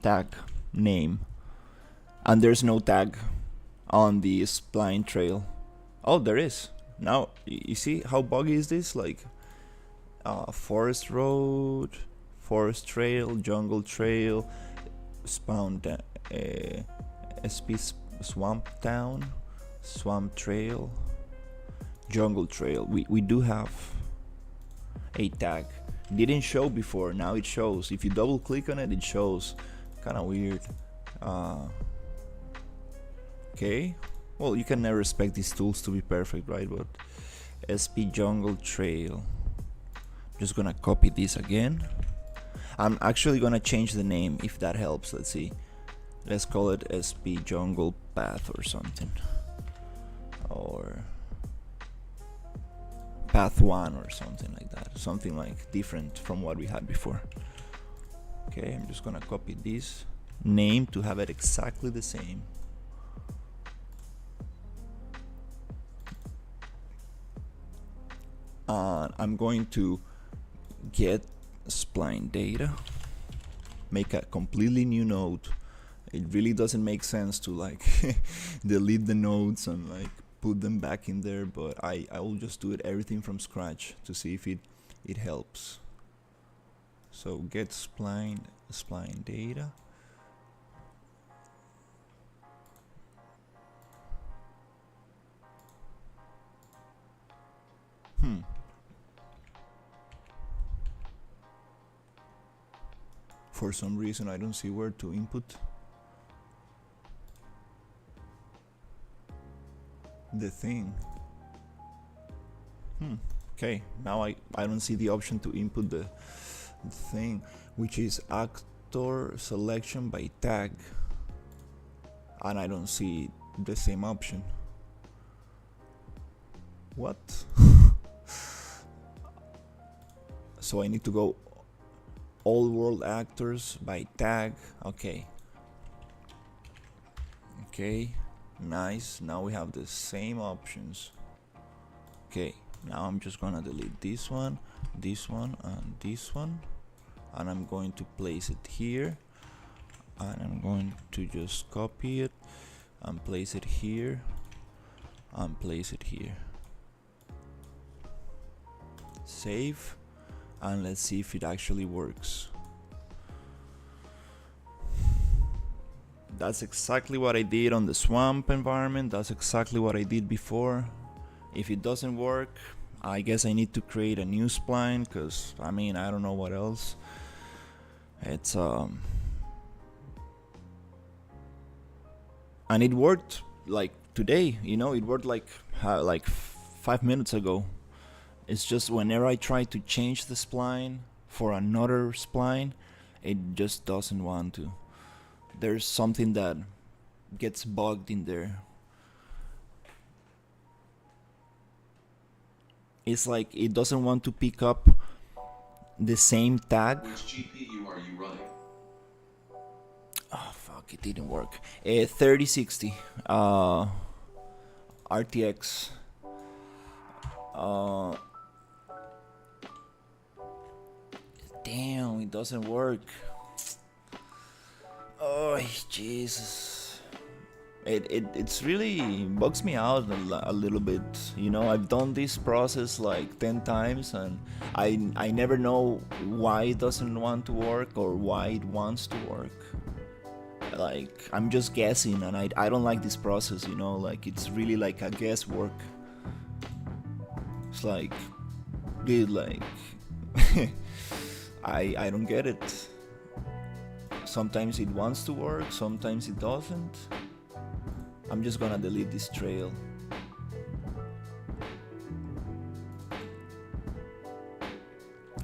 tag name, and there's no tag on the spline trail. Oh, there is. Now you see how buggy is this? Like forest road, forest trail, jungle trail, SP swamp town, swamp trail, jungle trail. We do have a tag. Didn't show before, now it shows. If you double click on it, it shows. Kind of weird. Okay, well, you can never expect these tools to be perfect, right? But SP jungle trail, just gonna copy this again. I'm actually gonna change the name if that helps. Let's see, let's call it SP jungle path or something, or path 1 or something like that, something like different from what we had before. Okay, I'm just gonna copy this name to have it exactly the same. I'm going to get spline data, make a completely new node. It really doesn't make sense to like delete the nodes and like put them back in there, but I will just do it everything from scratch to see if it helps. So get spline data. For some reason I don't see where to input the thing. Okay, now I don't see the option to input the thing, which is actor selection by tag, and I don't see the same option. What? So I need to go all world actors by tag. Okay, nice. Now we have the same options. Okay, now I'm just gonna delete this one, and this one, and I'm going to place it here, and I'm going to just copy it and place it here and place it here. Save, and let's see if it actually works. That's exactly what I did on the swamp environment. That's exactly what I did before. If it doesn't work, I guess I need to create a new spline, because I mean, I don't know what else. It's and it worked like today, you know, it worked like 5 minutes ago. It's just whenever I try to change the spline for another spline, it just doesn't want to. there's something that gets bugged in there. It's like it doesn't want to pick up the same tag. Which GPU are you running? Oh fuck, it didn't work. 3060 RTX. Damn, it doesn't work. Oh Jesus. It's really bugs me out a little bit. You know, I've done this process like 10 times and I never know why it doesn't want to work or why it wants to work. Like, I'm just guessing and I don't like this process, you know, like it's really like a guesswork. It's like, dude, like I don't get it. Sometimes it wants to work, sometimes it doesn't. I'm just gonna delete this trail.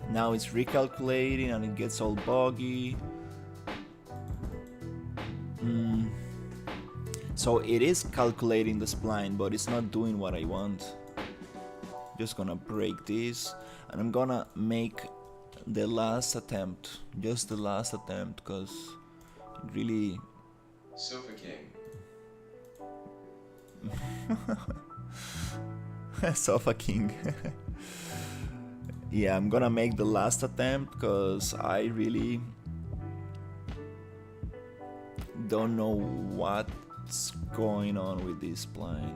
Now it's recalculating and it gets all buggy. So it is calculating the spline, but it's not doing what I want. Just gonna break this and I'm gonna make the last attempt, just the last attempt, because it really Sofa King. Sofa King. Yeah, I'm gonna make the last attempt because I really don't know what's going on with this spline.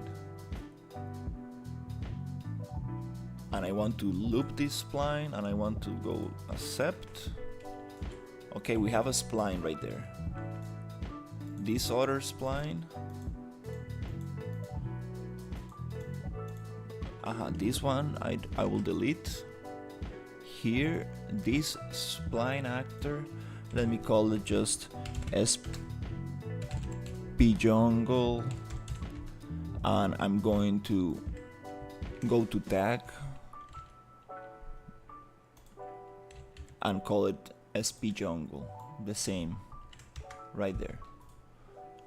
And I want to loop this spline and I want to go accept. Okay, we have a spline right there. This other spline. This one I will delete. Here, this spline actor, let me call it just SP jungle, and I'm going to go to tag and call it SP jungle, the same, right there.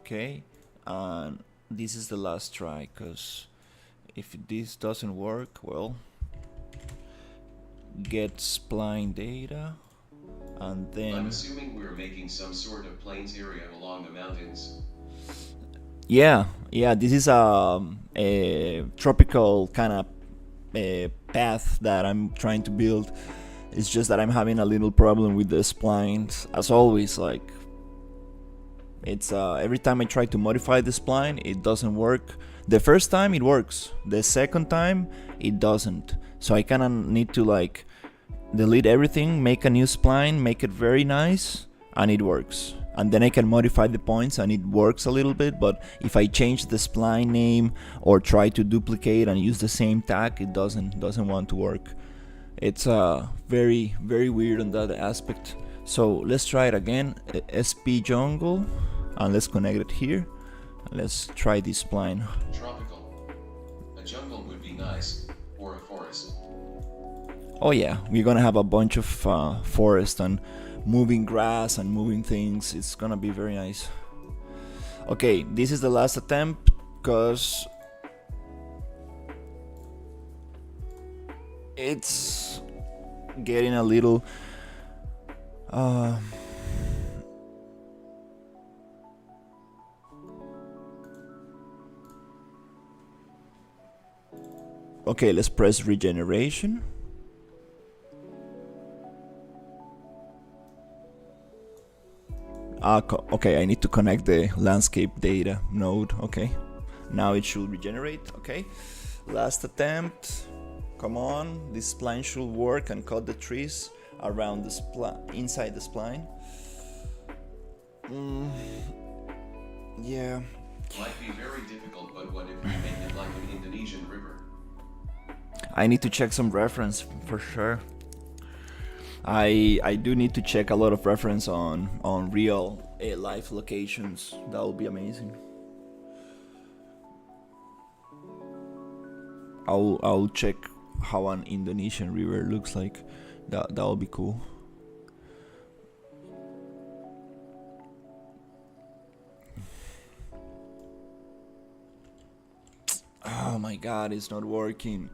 Okay, and this is the last try, because if this doesn't work, well, get spline data, and then I'm assuming we're making some sort of plains area along the mountains. yeah, this is a tropical kind of path that I'm trying to build. It's just that I'm having a little problem with the splines, as always. Like, it's every time I try to modify the spline, it doesn't work. The first time it works, the second time it doesn't. So I kind of need to like delete everything, make a new spline, make it very nice, and it works. And then I can modify the points and it works a little bit, but if I change the spline name or try to duplicate and use the same tag, it doesn't want to work. It's very, very weird on that aspect. So let's try it again. SP jungle, and let's connect it here. Let's try this spline. Tropical. A jungle would be nice, or a forest. Oh yeah, we're gonna have a bunch of forest and moving grass and moving things. It's gonna be very nice. Okay, this is the last attempt because it's getting a little okay, let's press regeneration. Okay, I need to connect the landscape data node. Okay, now it should regenerate. Okay, last attempt. Come on, this spline should work and cut the trees around the inside the spline. Yeah. Might be very difficult, but what if we make it like an Indonesian river? I need to check some reference for sure. I do need to check a lot of reference on real life locations. That would be amazing. I'll check how an Indonesian river looks like. That would be cool. Oh my god, it's not working.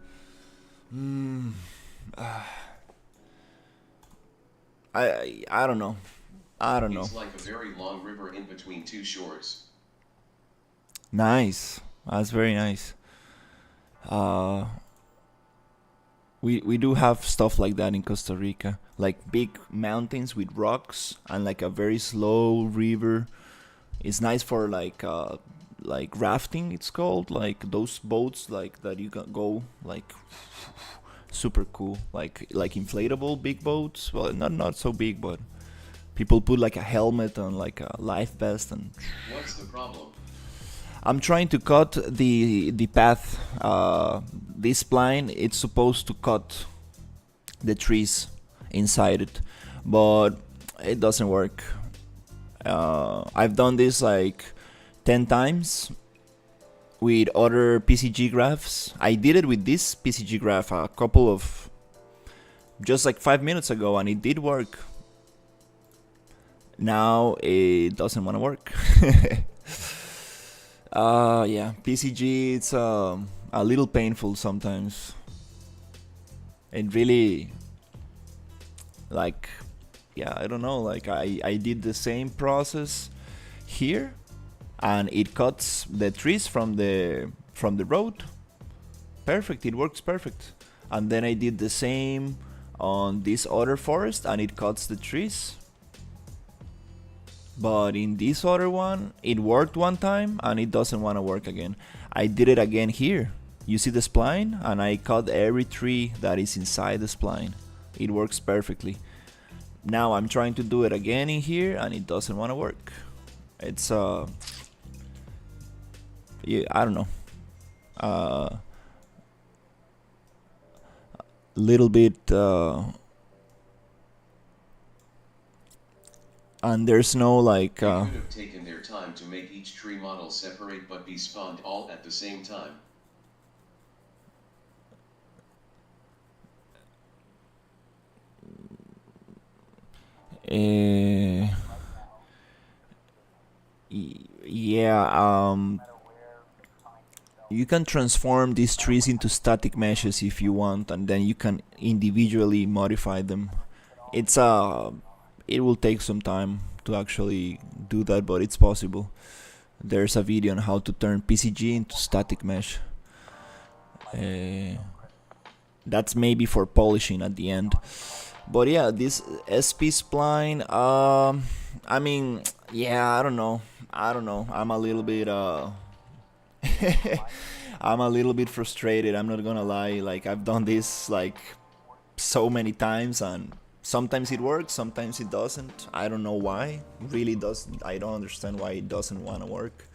I don't know. I don't know. It's like a very long river in between two shores. Nice. That's very nice. Uh, we do have stuff like that in Costa Rica, like big mountains with rocks and like a very slow river. It's nice for like rafting. It's called like those boats like that you can go like super cool, like inflatable big boats. Well, not so big, but people put like a helmet on like a life vest and What's the problem? I'm trying to cut the path. This spline it's supposed to cut the trees inside it, but it doesn't work. I've done this like 10 times with other PCG graphs. I did it with this PCG graph a couple of just like 5 minutes ago, and it did work. Now it doesn't want to work. Yeah, PCG it's a little painful sometimes. It really like yeah, I don't know, like I did the same process here and it cuts the trees from the road. Perfect, it works perfect. And then I did the same on this other forest and it cuts the trees. But in this other one, it worked one time and it doesn't want to work again. I did it again here. You see the spline? And I cut every tree that is inside the spline. It works perfectly. Now I'm trying to do it again in here and it doesn't want to work. It's yeah, I don't know. Little bit and there's no like They could have taken their time to make each tree model separate but be spawned all at the same time. yeah, you can transform these trees into static meshes if you want, and then you can individually modify them. It's it will take some time to actually do that, but it's possible. There's a video on how to turn PCG into static mesh. That's maybe for polishing at the end. But yeah, this SP spline, I mean, yeah, I don't know. I'm a little bit I'm a little bit frustrated, I'm not gonna lie. Like I've done this like so many times and sometimes it works, sometimes it doesn't. I don't know why. Really doesn't. I don't understand why it doesn't want to work.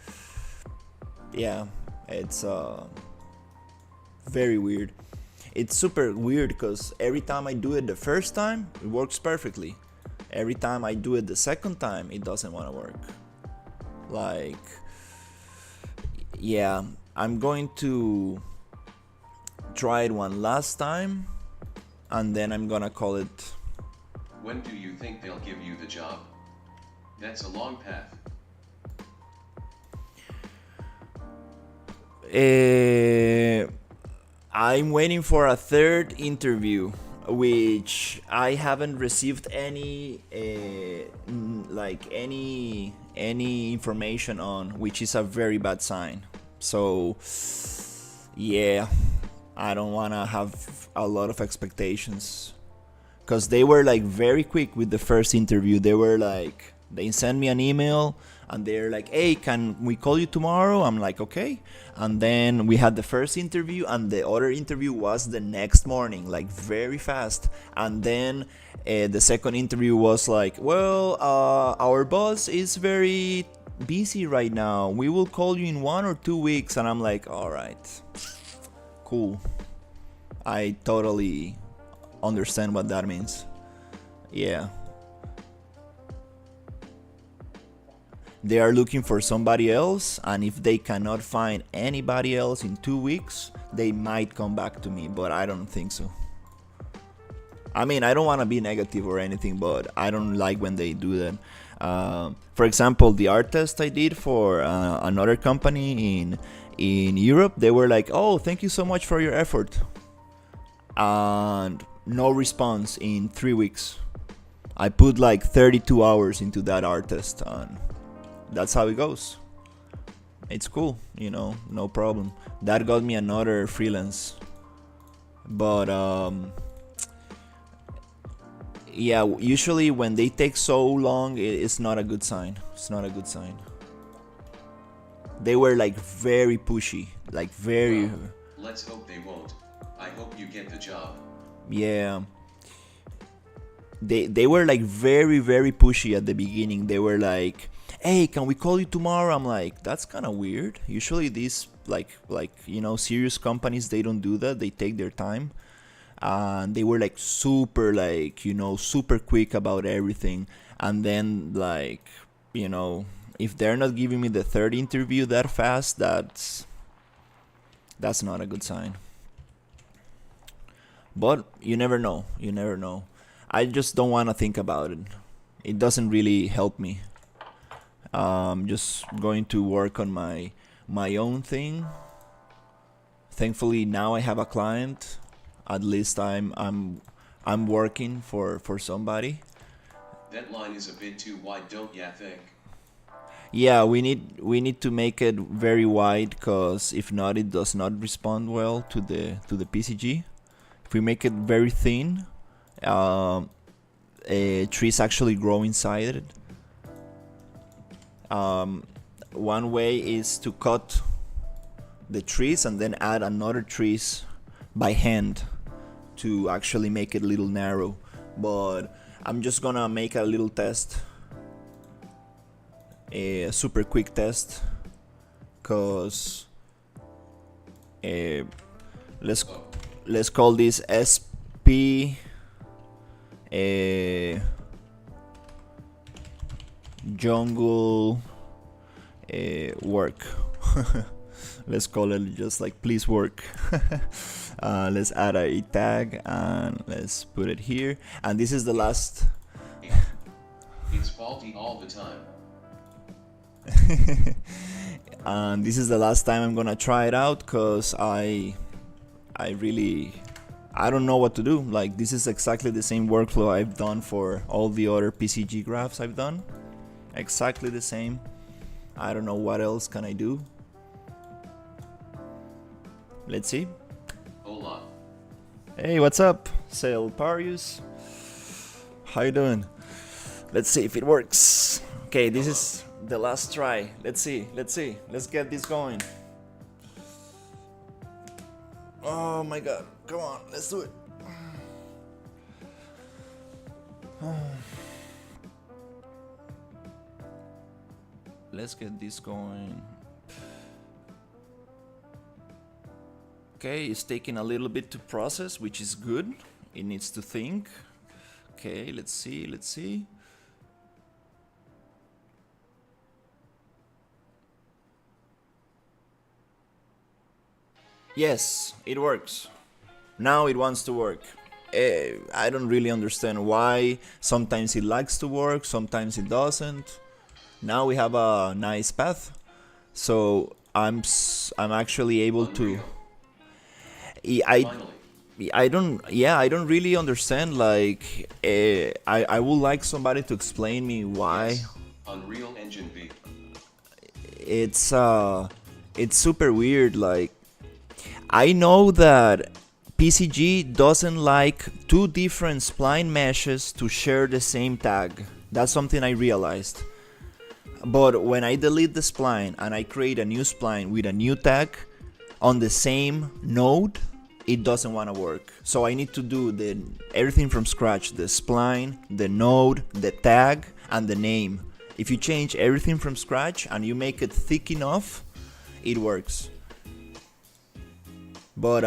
Yeah, it's very weird. It's super weird because every time I do it the first time, it works perfectly. Every time I do it the second time, it doesn't want to work. Like, yeah, I'm going to try it one last time and then I'm gonna call it. When do you think they'll give you the job? That's a long path. I'm waiting for a third interview, which I haven't received any any information on, which is a very bad sign. So yeah, I don't wanna have a lot of expectations, because they were like very quick with the first interview. They were like, they sent me an email and they're like, hey, can we call you tomorrow? I'm like, okay. And then we had the first interview and the other interview was the next morning, like very fast. And then the second interview was like, well, our boss is very busy right now, we will call you in 1 or 2 weeks. And I'm like, all right, cool. I totally understand what that means. Yeah, they are looking for somebody else, and if they cannot find anybody else in 2 weeks, they might come back to me, but I don't think so. I mean, I don't want to be negative or anything, but I don't like when they do that. For example, the art test I did for another company in Europe, they were like, "Oh, thank you so much for your effort," and no response in 3 weeks. I put like 32 hours into that art test, and that's how it goes. It's cool, you know, no problem. That got me another freelance. But yeah, usually when they take so long, it's not a good sign. It's not a good sign. They were like very pushy, like very. Well, let's hope they won't. I hope you get the job. Yeah. They were like very pushy at the beginning. They were like, "Hey, can we call you tomorrow?" I'm like, that's kind of weird. Usually these like you know, serious companies, they don't do that. They take their time. And they were like super, like, you know, super quick about everything. And then, like, you know, if they're not giving me the third interview that fast, that's not a good sign. But you never know. You never know. I just don't want to think about it. It doesn't really help me. Just going to work on my own thing. Thankfully now I have a client. At least I'm working for somebody. That line is a bit too wide, don't ya think? Yeah, we need to make it very wide, cause if not, it does not respond well to the PCG. If we make it very thin, trees actually grow inside it. One way is to cut the trees and then add another trees by hand to actually make it a little narrow. But I'm just gonna make a little test, a super quick test, cause let's call this SP jungle work. Let's call it just like please work. Let's add a tag and let's put it here. And this is the last. It's faulty all the time. And this is the last time I'm gonna try it out, cause I don't know what to do. Like, this is exactly the same workflow I've done for all the other PCG graphs I've done. Exactly the same. I don't know what else can I do. Let's see. Hola. Hey, what's up, Parius? How you doing? Let's see if it works. Okay, this is the last try. Let's see. Let's get this going. Oh my god, come on, let's do it. Let's get this going. Okay, it's taking a little bit to process, which is good. It needs to think. Okay, let's see. Yes, it works. Now it wants to work. I don't really understand why. Sometimes it likes to work, sometimes it doesn't. Now we have a nice path. So I'm actually able to. I don't really understand. Like, I would like somebody to explain me why. Yes. Unreal Engine V. It's super weird. Like, I know that PCG doesn't like two different spline meshes to share the same tag. That's something I realized. But when I delete the spline and I create a new spline with a new tag on the same node, it doesn't want to work. So I need to do everything from scratch: the spline, the node, the tag, and the name. If you change everything from scratch and you make it thick enough, it works. But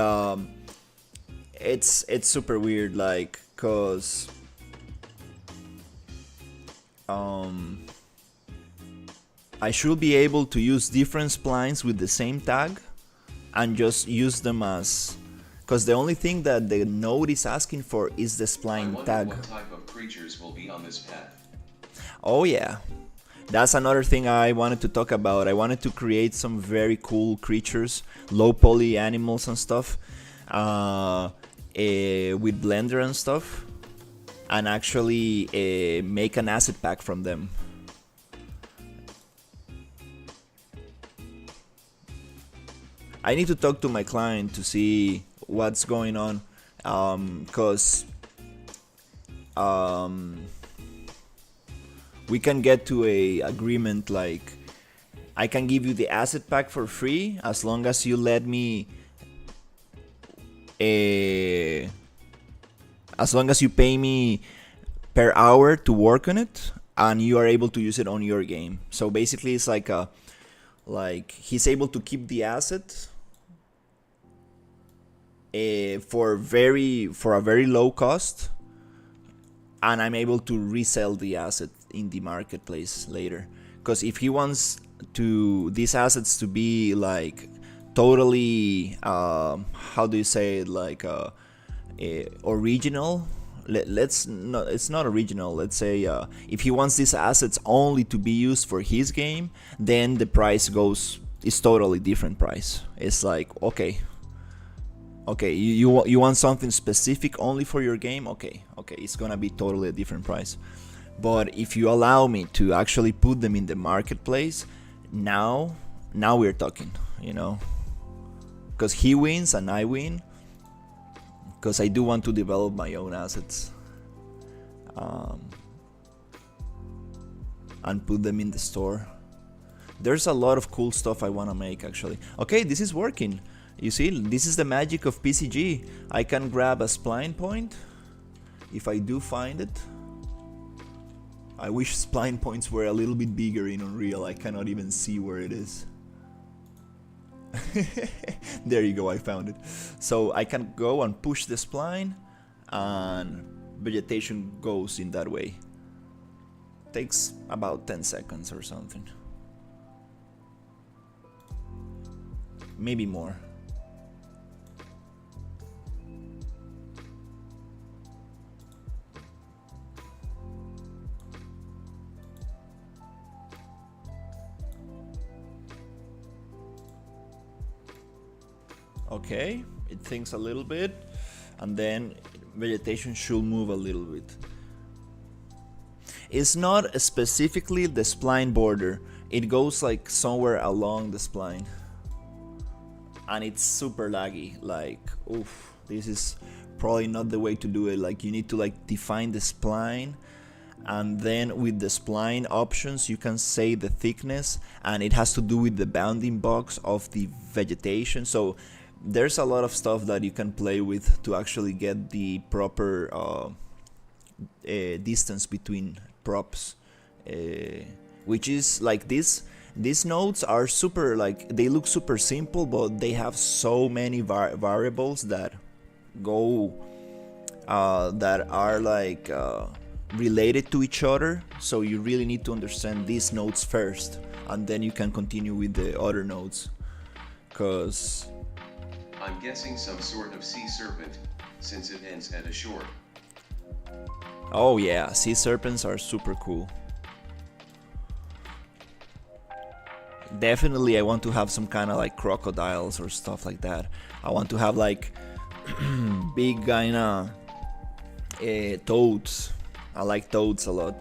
it's super weird, like, cause I should be able to use different splines with the same tag and just use them as, cause the only thing that the node is asking for is the I spline wonder tag. what type of creatures will be on this path. Oh yeah, That's another thing I wanted to talk about. I wanted to create some very cool creatures, low poly animals and stuff, with Blender and stuff, and actually make an asset pack from them. I need to talk to my client to see what's going on, because we can get to a agreement, like I can give you the asset pack for free as long as you let me as long as you pay me per hour to work on it and you are able to use it on your game. So basically it's like he's able to keep the asset for a very low cost, and I'm able to resell the asset in the marketplace later. Because if he wants these assets to be like totally how do you say it, like original, it's not original, let's say if he wants these assets only to be used for his game, then the price is totally different price. It's like, okay, you want something specific only for your game, okay, it's gonna be totally a different price. But if you allow me to actually put them in the marketplace, now we're talking, you know, because he wins and I win, because I do want to develop my own assets and put them in the store. There's a lot of cool stuff I want to make, actually. Okay, this is working. You see, this is the magic of PCG. I can grab a spline point if I do find it. I wish spline points were a little bit bigger in Unreal. I cannot even see where it is. There you go, I found it. So I can go and push the spline and vegetation goes in that way. Takes about 10 seconds or something. Maybe more. Okay, it thinks a little bit, and then vegetation should move a little bit. It's not specifically the spline border, it goes like somewhere along the spline. And it's super laggy, like, oof, this is probably not the way to do it. Like, you need to like define the spline, and then with the spline options you can say the thickness, and it has to do with the bounding box of the vegetation. So there's a lot of stuff that you can play with to actually get the proper distance between props, which is like this. These nodes are super, like, they look super simple, but they have so many variables that go that are like related to each other. So you really need to understand these nodes first, and then you can continue with the other nodes. Cause I'm guessing some sort of sea serpent, since it ends at a shore. oh yeah, sea serpents are super cool. Definitely I want to have some kind of like crocodiles or stuff like that. I want to have like big kinda toads. I like toads a lot.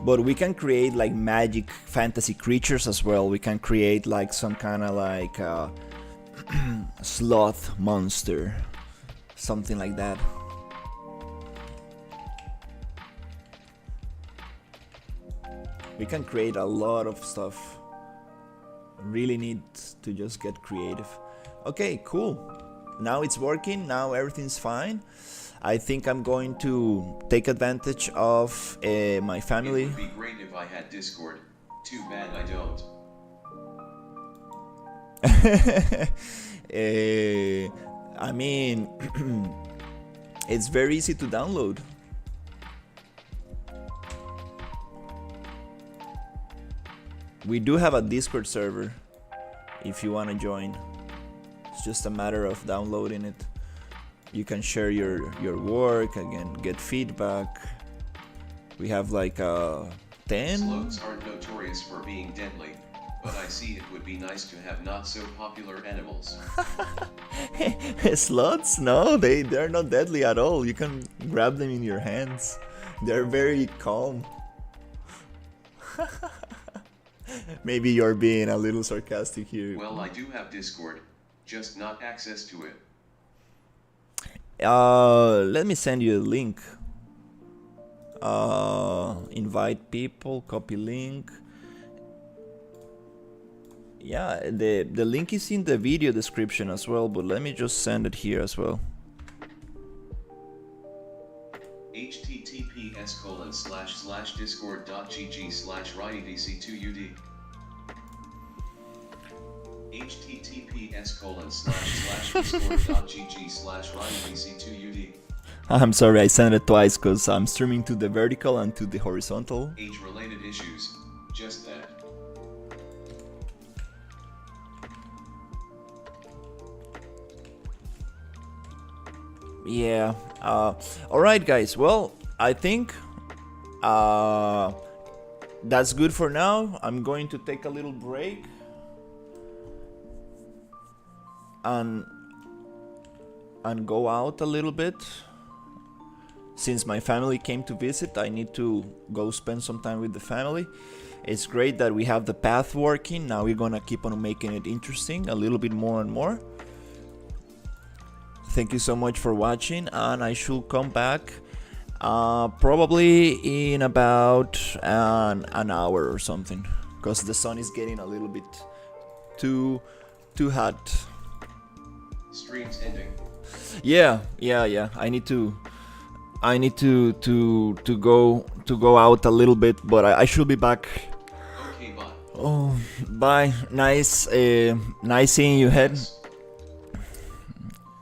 But we can create like magic fantasy creatures as well. We can create like some kind of like sloth monster, something like that. We can create a lot of stuff. Really need to just get creative. Okay, cool. Now it's working. Now everything's fine. I think I'm going to take advantage of my family. It would be great if I had Discord. Too bad I don't. I mean, it's very easy to download. We do have a Discord server if you want to join. It's just a matter of downloading it. You can share your work again, get feedback. We have like 10. Sloths aren't notorious for being deadly, but I see it would be nice to have not so popular animals. Sloths? No, they're not deadly at all. You can grab them in your hands. They're very calm. Maybe you're being a little sarcastic here. Well, I do have Discord, just not access to it. Let me send you a link. Invite people, copy link. Yeah, the link is in the video description as well, but let me just send it here as well. https://discord.gg/ryedc2ud https://discord.gg/ryedc2ud I'm sorry, I sent it twice because I'm streaming to the vertical and to the horizontal. Age-related issues, just that. Yeah. Alright guys, well, I think that's good for now. I'm going to take a little break and go out a little bit. Since my family came to visit, I need to go spend some time with the family. It's great that we have the path working. Now we're gonna keep on making it interesting a little bit more and more. Thank you so much for watching, and I should come back probably in about an hour or something, because the sun is getting a little bit too hot. Stream's ending. Yeah. I need to go out a little bit, but I should be back. Okay, bye. Oh, bye. Nice seeing you, Head.